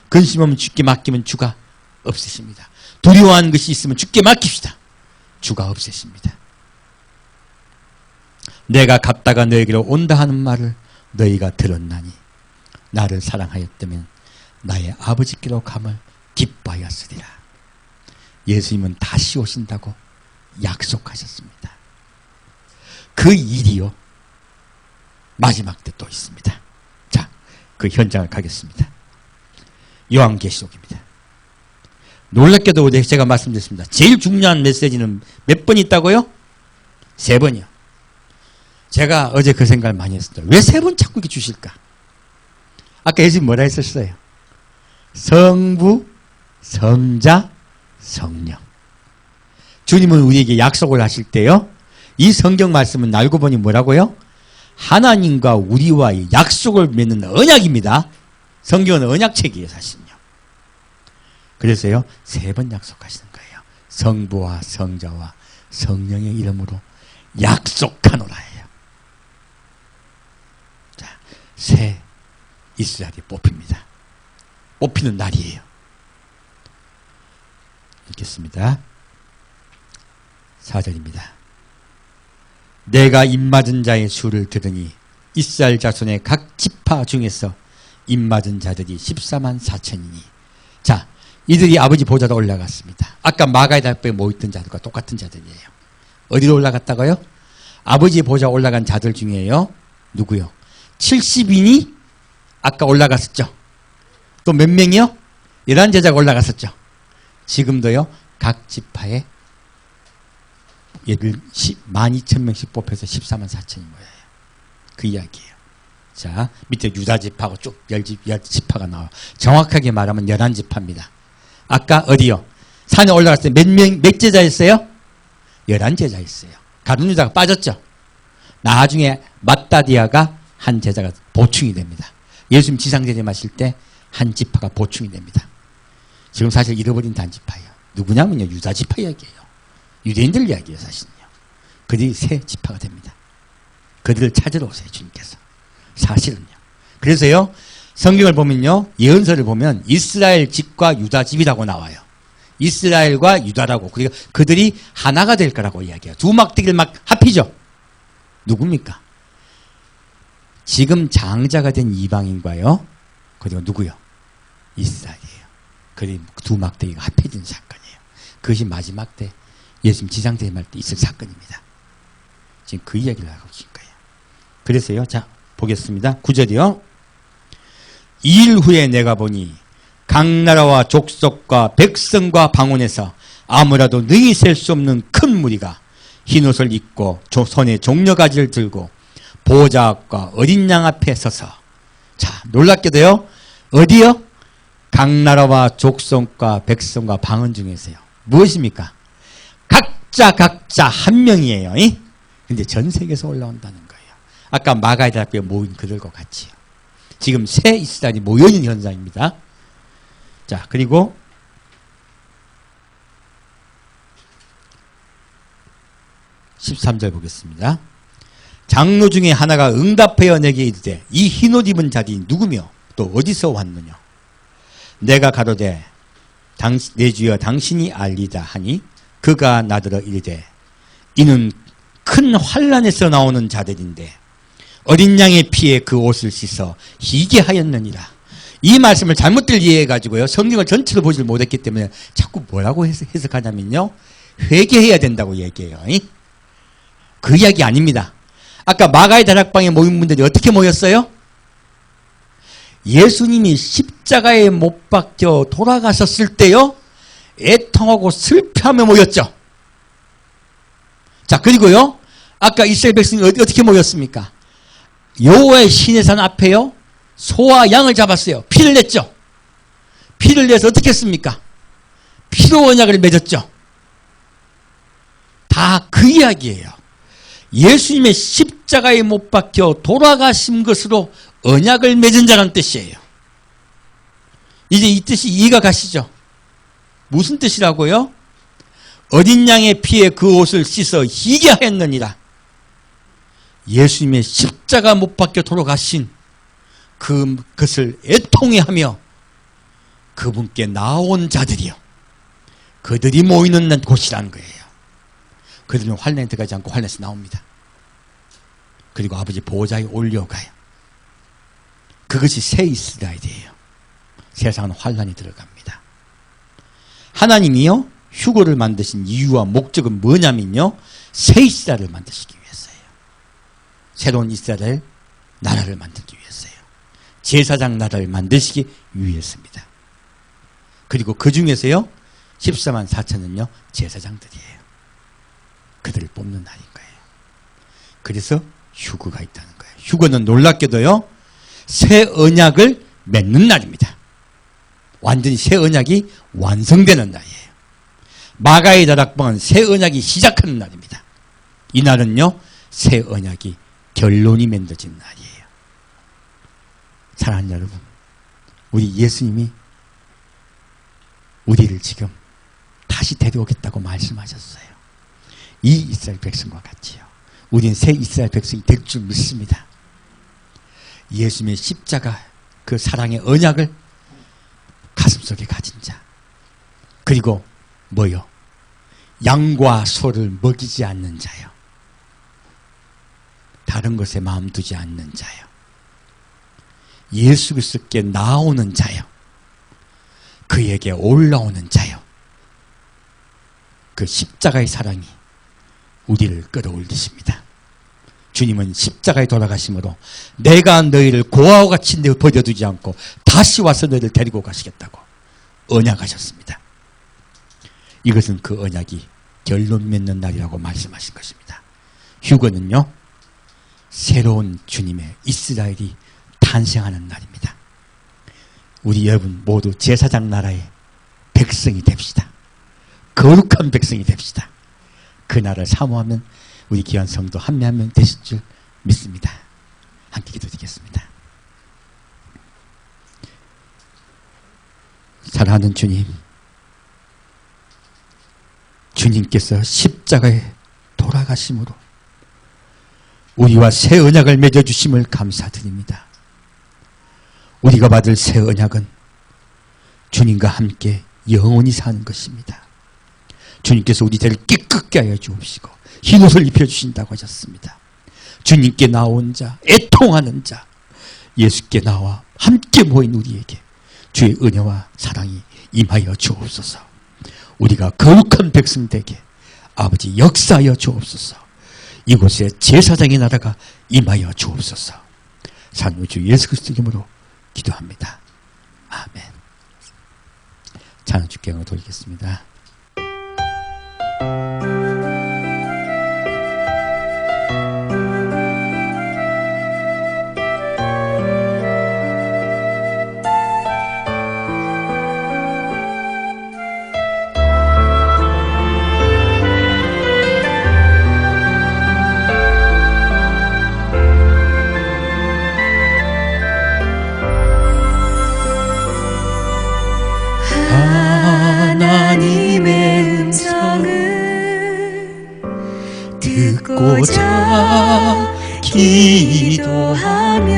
근심 오면 주께 맡기면 주가 없애십니다. 두려워하는 것이 있으면 주께 맡깁시다. 주가 없애십니다. 내가 갔다가 너에게로 온다 하는 말을 너희가 들었나니 나를 사랑하였다면 나의 아버지께로 감을 기뻐하였으리라. 예수님은 다시 오신다고 약속하셨습니다. 그 일이요, 마지막 때 또 있습니다. 자, 그 현장을 가겠습니다. 요한계시록입니다. 놀랍게도 제가 말씀드렸습니다. 제일 중요한 메시지는 몇 번 있다고요? 3번이요. 제가 어제 그 생각을 많이 했습니다. 왜 3번 자꾸 이렇게 주실까? 아까 예수님 뭐라 했었어요? 성부, 성자, 성령. 주님은 우리에게 약속을 하실 때요, 이 성경 말씀은 알고 보니 뭐라고요? 하나님과 우리와의 약속을 맺는 언약입니다. 성경은 언약책이에요, 사실은요. 그래서요, 3번 약속하시는 거예요. 성부와 성자와 성령의 이름으로 약속하노라예요. 자, 새 이스라엘이 뽑힙니다. 뽑히는 날이에요. 읽겠습니다. 4절입니다. 내가 입맞은 자의 수를 들으니 이스라엘 자손의 각 지파 중에서 입맞은 자들이 14만 4천이니. 자, 이들이 아버지 보좌로 올라갔습니다. 아까 마가의 달배에 모였던 자들과 똑같은 자들이에요. 어디로 올라갔다고요? 아버지 보좌 올라간 자들 중에요. 누구요? 70인이 아까 올라갔었죠. 또 몇 명이요? 11제자가 올라갔었죠. 지금도요, 각 지파에 12,000명씩 뽑혀서 14만 4천이 모여요. 그 이야기예요. 자, 밑에 유다지파하고 쭉 10지파가 나와요. 정확하게 말하면 11지파입니다. 아까 어디요? 산에 올라갔을 때 몇 제자였어요? 11제자였어요. 가룟 유다가 빠졌죠. 나중에 맏다디아가 한 제자가 보충이 됩니다. 예수님 지상재림하실 때 한 지파가 보충이 됩니다. 지금 사실 잃어버린 단지파예요. 누구냐면요, 유다지파 이야기예요. 유대인들 이야기예요, 사실은요. 그들이 새 지파가 됩니다. 그들을 찾으러 오세요, 주님께서. 사실은요. 그래서요, 성경을 보면요, 예언서를 보면 이스라엘 집과 유다 집이라고 나와요. 이스라엘과 유다라고. 그러니까 그들이 하나가 될 거라고 이야기해요. 두 막대기를 막 합히죠. 누굽니까? 지금 장자가 된 이방인과요, 그리고 누구요? 이스라엘이에요. 그리 두 막대기가 합해진 사건이에요. 그것이 마지막 때 예수님 지상재림할 때 있을 사건입니다. 지금 그 이야기를 하고 계신 거예요. 그래서요, 자, 보겠습니다. 9절이요. 2일 후에 내가 보니 각 나라와 족속과 백성과 방언에서 아무라도 능히 셀 수 없는 큰 무리가 흰옷을 입고 손에 종려가지를 들고 보호자 앞과 어린 양 앞에 서서. 자, 놀랍게도요, 어디요? 각 나라와 족속과 백성과 방언 중에서요. 무엇입니까? 각자 한 명이에요. 근데 전 세계에서 올라온다는 거예요. 아까 마가의 달배에 모인 그들과 같이요. 지금 새 이스라엘이 모여있는 현상입니다. 자, 그리고 13절 보겠습니다. 장로 중에 하나가 응답하여 내게 이르되 이 흰옷 입은 자들이 누구며 또 어디서 왔느냐. 내가 가로되 내 주여 당신이 알리다 하니 그가 나더러 이르되 이는 큰 환난에서 나오는 자들인데 어린 양의 피에 그 옷을 씻어 희게 하였느니라. 이 말씀을 잘못 이해해가지고요, 성경을 전체로 보질 못했기 때문에 자꾸 뭐라고 해석하냐면요, 회개해야 된다고 얘기해요. 그 이야기 아닙니다. 아까 마가의 다락방에 모인 분들이 어떻게 모였어요? 예수님이 십자가에 못 박혀 돌아가셨을 때요, 애통하고 슬퍼하며 모였죠. 자, 그리고요, 아까 이스라엘 백성이 어떻게 모였습니까? 여호와의 시내산 앞에요, 소와 양을 잡았어요. 피를 냈죠. 피를 내서 어떻게 했습니까? 피로 언약을 맺었죠. 다 그 이야기예요. 예수님의 십자가에 못 박혀 돌아가신 것으로 언약을 맺은 자라는 뜻이에요. 이제 이 뜻이 이해가 가시죠? 무슨 뜻이라고요? 어린 양의 피에 그 옷을 씻어 희게 하였느니라. 예수님의 십자가 못 박혀 돌아가신 그것을 애통해하며 그분께 나온 자들이요, 그들이 모이는 곳이라는 거예요. 그들은 환난에 들어가지 않고 환난에서 나옵니다. 그리고 아버지 보호자에 올려가요. 그것이 새 이스라엘이에요. 세상은 환난이 들어갑니다. 하나님이요, 휴거를 만드신 이유와 목적은 뭐냐면요, 새 이스라엘을 만드시기 위해서예요. 새로운 이스라엘 나라를 만들기 위해서예요. 제사장 나라를 만드시기 위해서입니다. 그리고 그 중에서요, 14만 4천은요 제사장들이에요. 그들을 뽑는 날인 거예요. 그래서 휴거가 있다는 거예요. 휴거는 놀랍게도요, 새 언약을 맺는 날입니다. 완전히 새 언약이 완성되는 날이에요. 마가의 다락방은 새 언약이 시작하는 날입니다. 이 날은요, 새 언약이 결론이 맺어진 날이에요. 사랑하는 여러분, 우리 예수님이 우리를 지금 다시 데려오겠다고 말씀하셨어요. 이 이스라엘 백성과 같이요. 우리는 새 이스라엘 백성이 될 줄 믿습니다. 예수님의 십자가 그 사랑의 언약을 가슴속에 가진 자, 그리고 뭐요? 양과 소를 먹이지 않는 자요. 다른 것에 마음 두지 않는 자요. 예수 그리스도께 나오는 자요. 그에게 올라오는 자요. 그 십자가의 사랑이 우리를 끌어올리십니다. 주님은 십자가에 돌아가심으로 내가 너희를 고아와 같이 버려두지 않고 다시 와서 너희를 데리고 가시겠다고 언약하셨습니다. 이것은 그 언약이 결론 맺는 날이라고 말씀하신 것입니다. 휴거는요, 새로운 주님의 이스라엘이 탄생하는 날입니다. 우리 여러분 모두 제사장 나라의 백성이 됩시다. 거룩한 백성이 됩시다. 그 나라를 사모하면 우리 귀한 성도 한 명 한 명 되실 줄 믿습니다. 함께 기도드리겠습니다. 사랑하는 주님, 주님께서 십자가에 돌아가심으로 우리와 새 언약을 맺어주심을 감사드립니다. 우리가 받을 새 언약은 주님과 함께 영원히 사는 것입니다. 주님께서 우리 죄를 깨끗게 하여 주옵시고 흰옷을 입혀주신다고 하셨습니다. 주님께 나온 자, 애통하는 자, 예수께 나와 함께 모인 우리에게 주의 은혜와 사랑이 임하여 주옵소서. 우리가 거룩한 백성 되게 아버지 역사하여 주옵소서. 이곳에 제사장의 나라가 임하여 주옵소서. 산우주 예수 그리스도 이름으로 기도합니다. 아멘. 찬양 주께 영광을 돌리겠습니다. 하나님의 음성을 듣고자 기도하며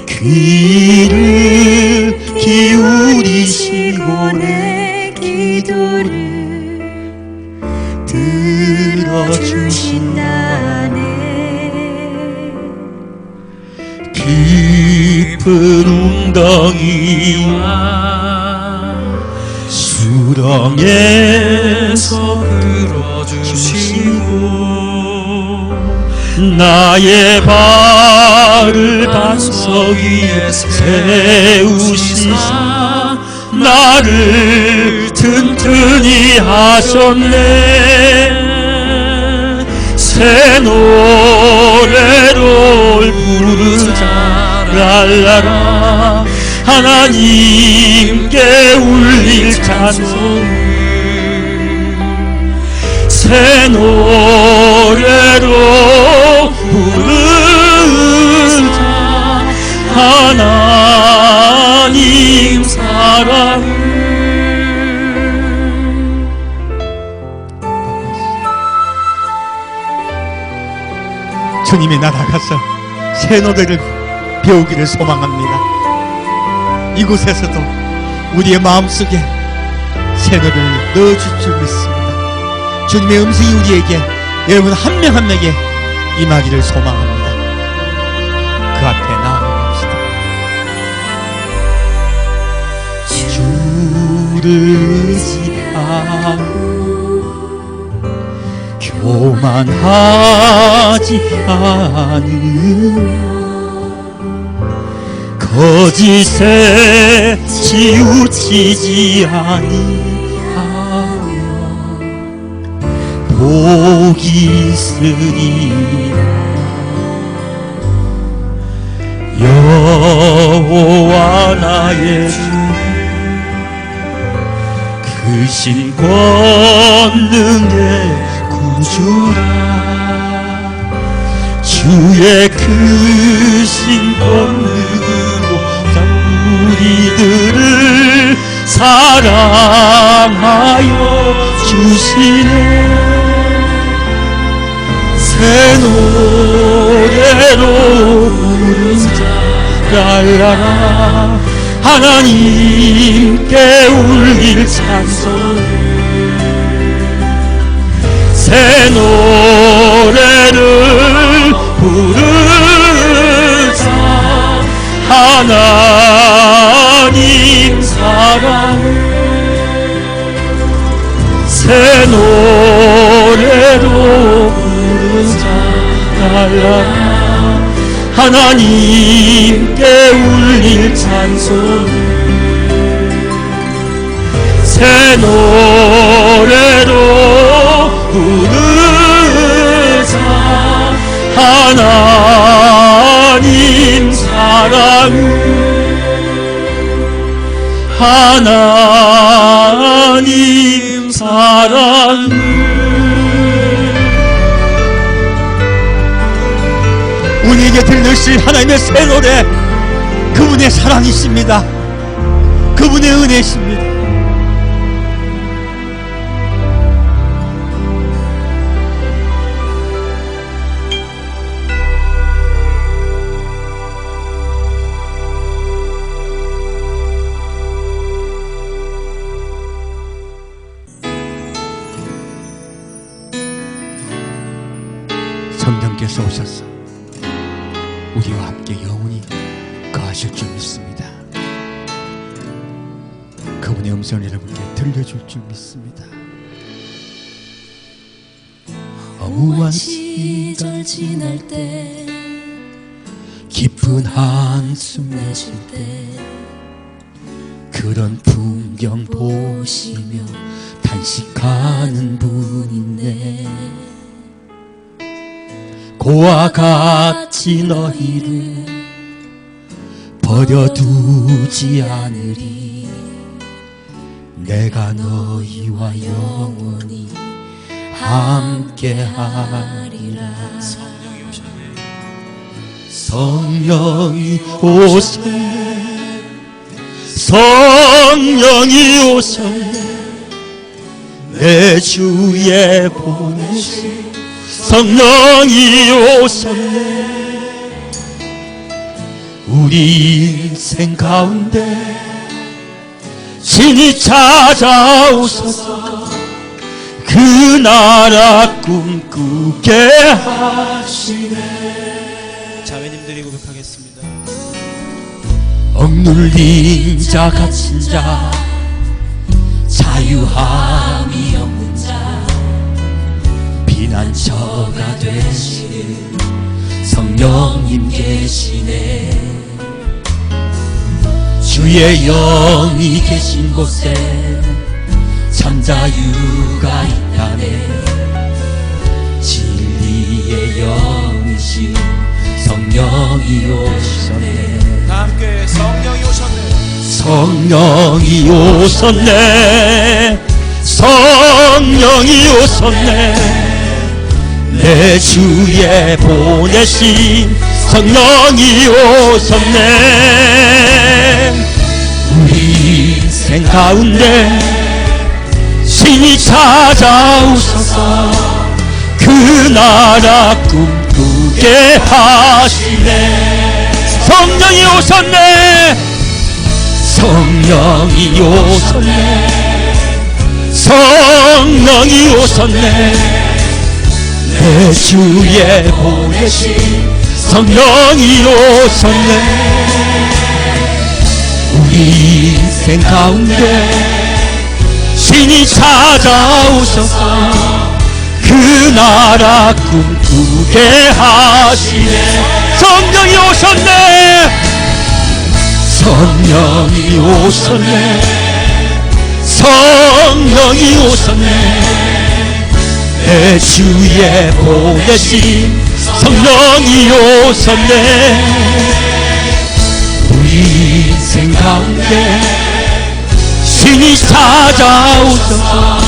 귀를 기울이시고 내 기도를 들어주신다네. 깊은 웅덩이와 수렁에서 끌어주시고 나의 발을 반석 위에 세우시사 나를 튼튼히 하셨네. 새 노래로 부르자 랄라라. 하나님께 울릴 찬송을 새 노래로 부르자. 하나님 사랑을. 주님이 날아가서 새 노래를 배우기를 소망합니다. 이곳에서도 우리의 마음속에 새 노래를 넣어줄 줄 믿습니다. 주님의 음성이 우리에게, 여러분 한 명 한 명에게 임하기를 소망합니다. 그 앞에 나아갑시다. 주를 의지하고 교만하지 않으며 거짓에 치우치지 아니하며 복이 있으리라. 여호와 나의 주 그 크신 권능의 구주라 주의 크신 권능으로 우리들을 사랑하여 주시네 새 노래로 부르자 랄라라 하나님께 울릴 찬송 새 노래를 부르자 하나님 사랑을 새 노래로 부르자 랄라라 하나님께 울릴 찬송 새 노래로 부르자 하나님 사랑을 하나님 사랑을 우리에게 들려주실 하나님의 새 노래 그분의 사랑이십니다. 그분의 은혜십니다. 성령께서 오셔서 우리와 함께 영원히 거하실 줄 믿습니다. 그분의 음성을 여러분께 들려줄 줄 믿습니다. 허무한 시절 지날 때 깊은 한숨 내쉴 때 그런 풍경 보시며 탄식하는 분인데 고와 같이 너희를 버려두지 않으리 내가 너희와 영원히 함께하리라 성령이 오셨네 성령이 오셨네 내 주에 보내신 성령이 오셨네 우리 인생 가운데 신이 찾아오셔서 그 나라 꿈꾸게 하시네 자매님들이 고백하겠습니다. 억눌린 자 갇힌 자 자유함이 없는 자 피난처가 되시는 성령님 계시네 주의 영이 계신 곳에 참 자유가 있다네 진리의 영이신 성령이 오셨네 다 함께 성령이 오셨네 성령이 오셨네 성령이 오셨네 내 주에 보내신 성령이 오셨네 우리 인생 가운데 신이 찾아오셔서 그 나라 꿈꾸게 하시네 성령이 오셨네 성령이 오셨네 성령이 오셨네 내 주에 보내신 성령이 오셨네 우리 인생 가운데 신이 찾아오셔서 그 나라 꿈꾸게 하시네 성령이 오셨네 성령이 오셨네 성령이 오셨네 내 주에 보내신 성령이 오셨네 우리 인생 가운데 신이 신이 찾아오셔서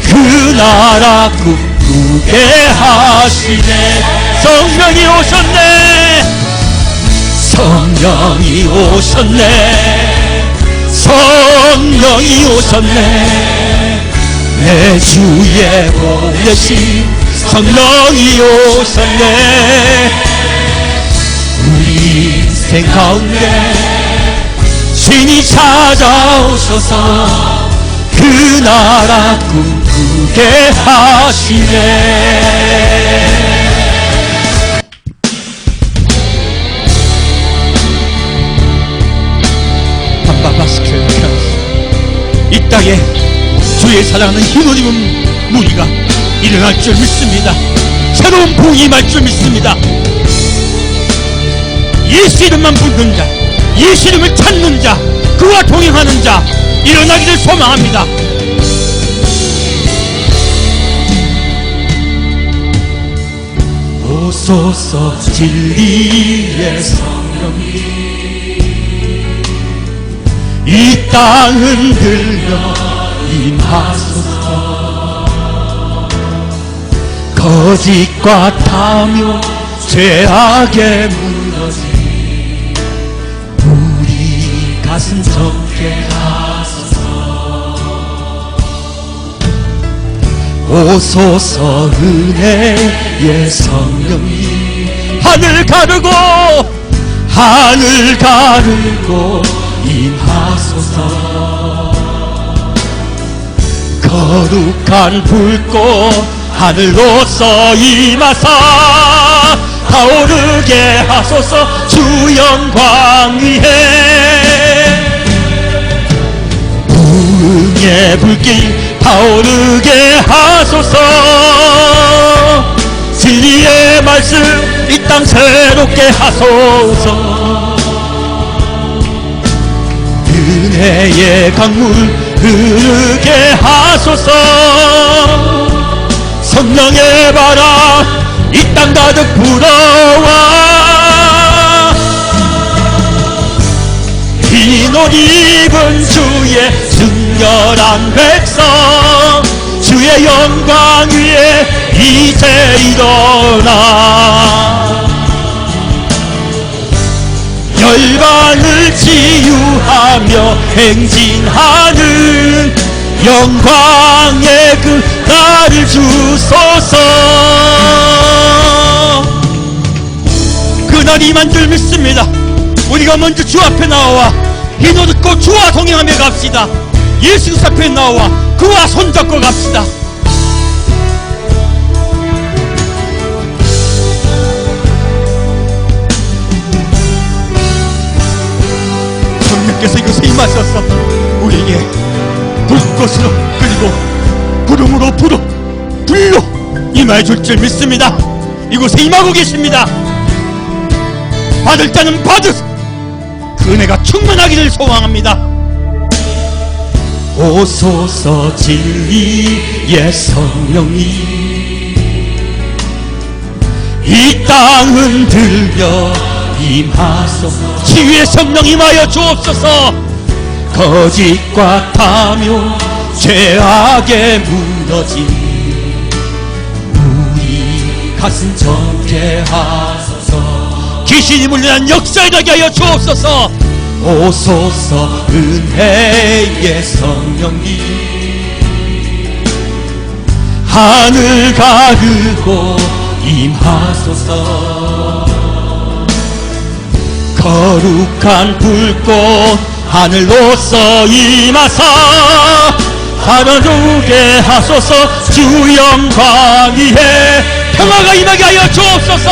그 나라 꿈꾸게 하시네. 성령이 오셨네. 성령이 오셨네. 성령이 오셨네. 내 주에 보내신 성령이 오셨네. 우리 인생 가운데 신이 찾아오셔서 그 나라 꿈꾸게 하시네. 이 땅에 주의 사랑하는 힘을 입은 무리가 일어날 줄 믿습니다. 새로운 부흥이 임할 줄 믿습니다. 예수 이름만 부르는 자, 예수 이름을 찾는 자, 그와 동행하는 자 일어나기를 소망합니다. 오소서 진리의 성령이 이 땅 흔들며 임하소서. 거짓과 탐욕 죄악에 무너진 우리 가슴 적게 하소서. 오소서 은혜의 성령이 하늘 가르고 임하소서. 거룩한 불꽃 하늘로서 임하사 타오르게 하소서. 주 영광 위에 부흥의 불길 타오르게 하소서. 진리의 말씀 이 땅 새롭게 하소서. 은혜의 강물 흐르게 하소서. 성령의 바람 이 땅 가득 불어와 흰 옷 입은 주의 순결한 백성 주의 영광 위에 이제 일어나 열방을 치유하며 행진하는 영광의 그 날을 주소서. 그날이 임한 줄 믿습니다. 우리가 먼저 주 앞에 나와 흰 옷 입고 주와 동행하며 갑시다. 예수 그리스도 앞에 나와 그와 손잡고 갑시다. 성령께서 이곳에 임하셔서 우리에게 불꽃으로 그리고 구름으로 불로 임하여 줄 줄 믿습니다. 이곳에 임하고 계십니다. 받을 자는 받으 그 은혜가 충만하기를 소망합니다. 오소서 진리의 성령이 이 땅 흔들며 임하소서. 치유의 성령 임하여 주옵소서. 거짓과 탐욕 죄악에 무너진 우리 가슴 적게 하소서. 귀신이 물려난 역사에 나게 하여 주옵소서. 오소서 은혜의 성령이 하늘 가르고 임하소서. 거룩한 불꽃 하늘로서 임하사 하늘오게 하소서. 주 영광 위에 평화가 임하게 하여 주옵소서.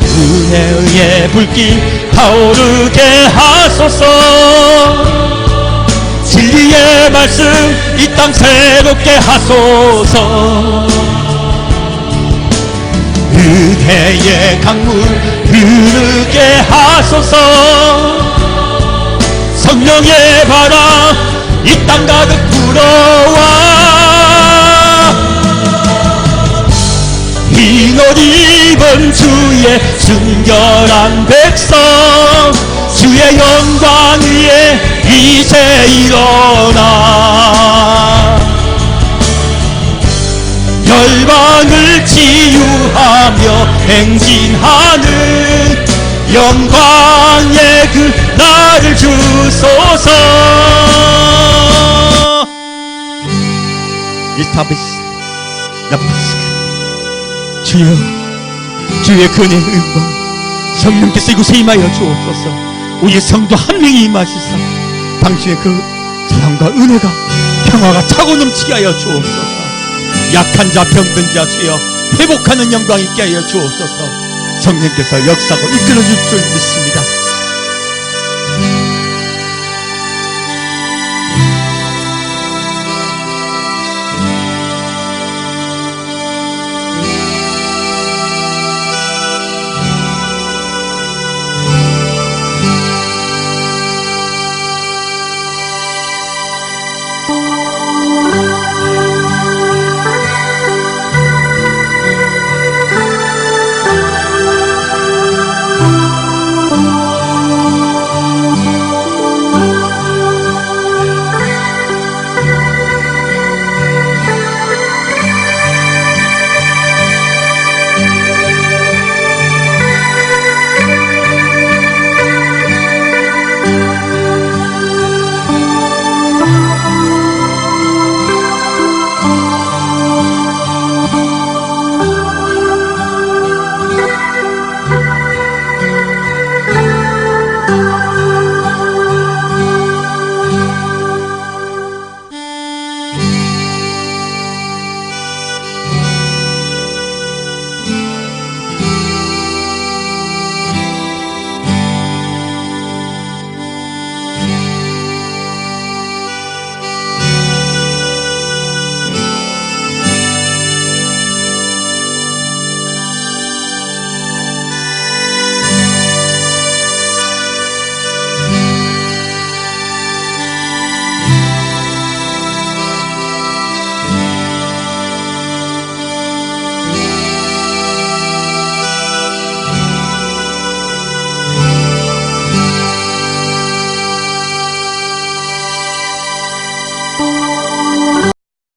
은혜의 불길 타오르게 하소서. 진리의 말씀 이 땅 새롭게 하소서. 은혜의 강물 흐르게 하소서. 성령의 바람 이 땅 가득 불어와 흰 옷 입은 주의 순결한 백성 주의 영광 위에 이제 일어나 치유하며 행진하는 영광의 그 나를 주소서. 이스타비스 나파스카. 주여, 주의 그은혜 은총 성령께서 이곳에 임하여 주옵소서. 우리 성도 한 명이 임하시사 당신의 그 사랑과 은혜가 평화가 차고 넘치게 하여 주옵소서. 약한 자 병든 자 주여 회복하는 영광 있게 하여 주옵소서. 성령께서 역사하고 이끌어 줄 줄 믿습니다.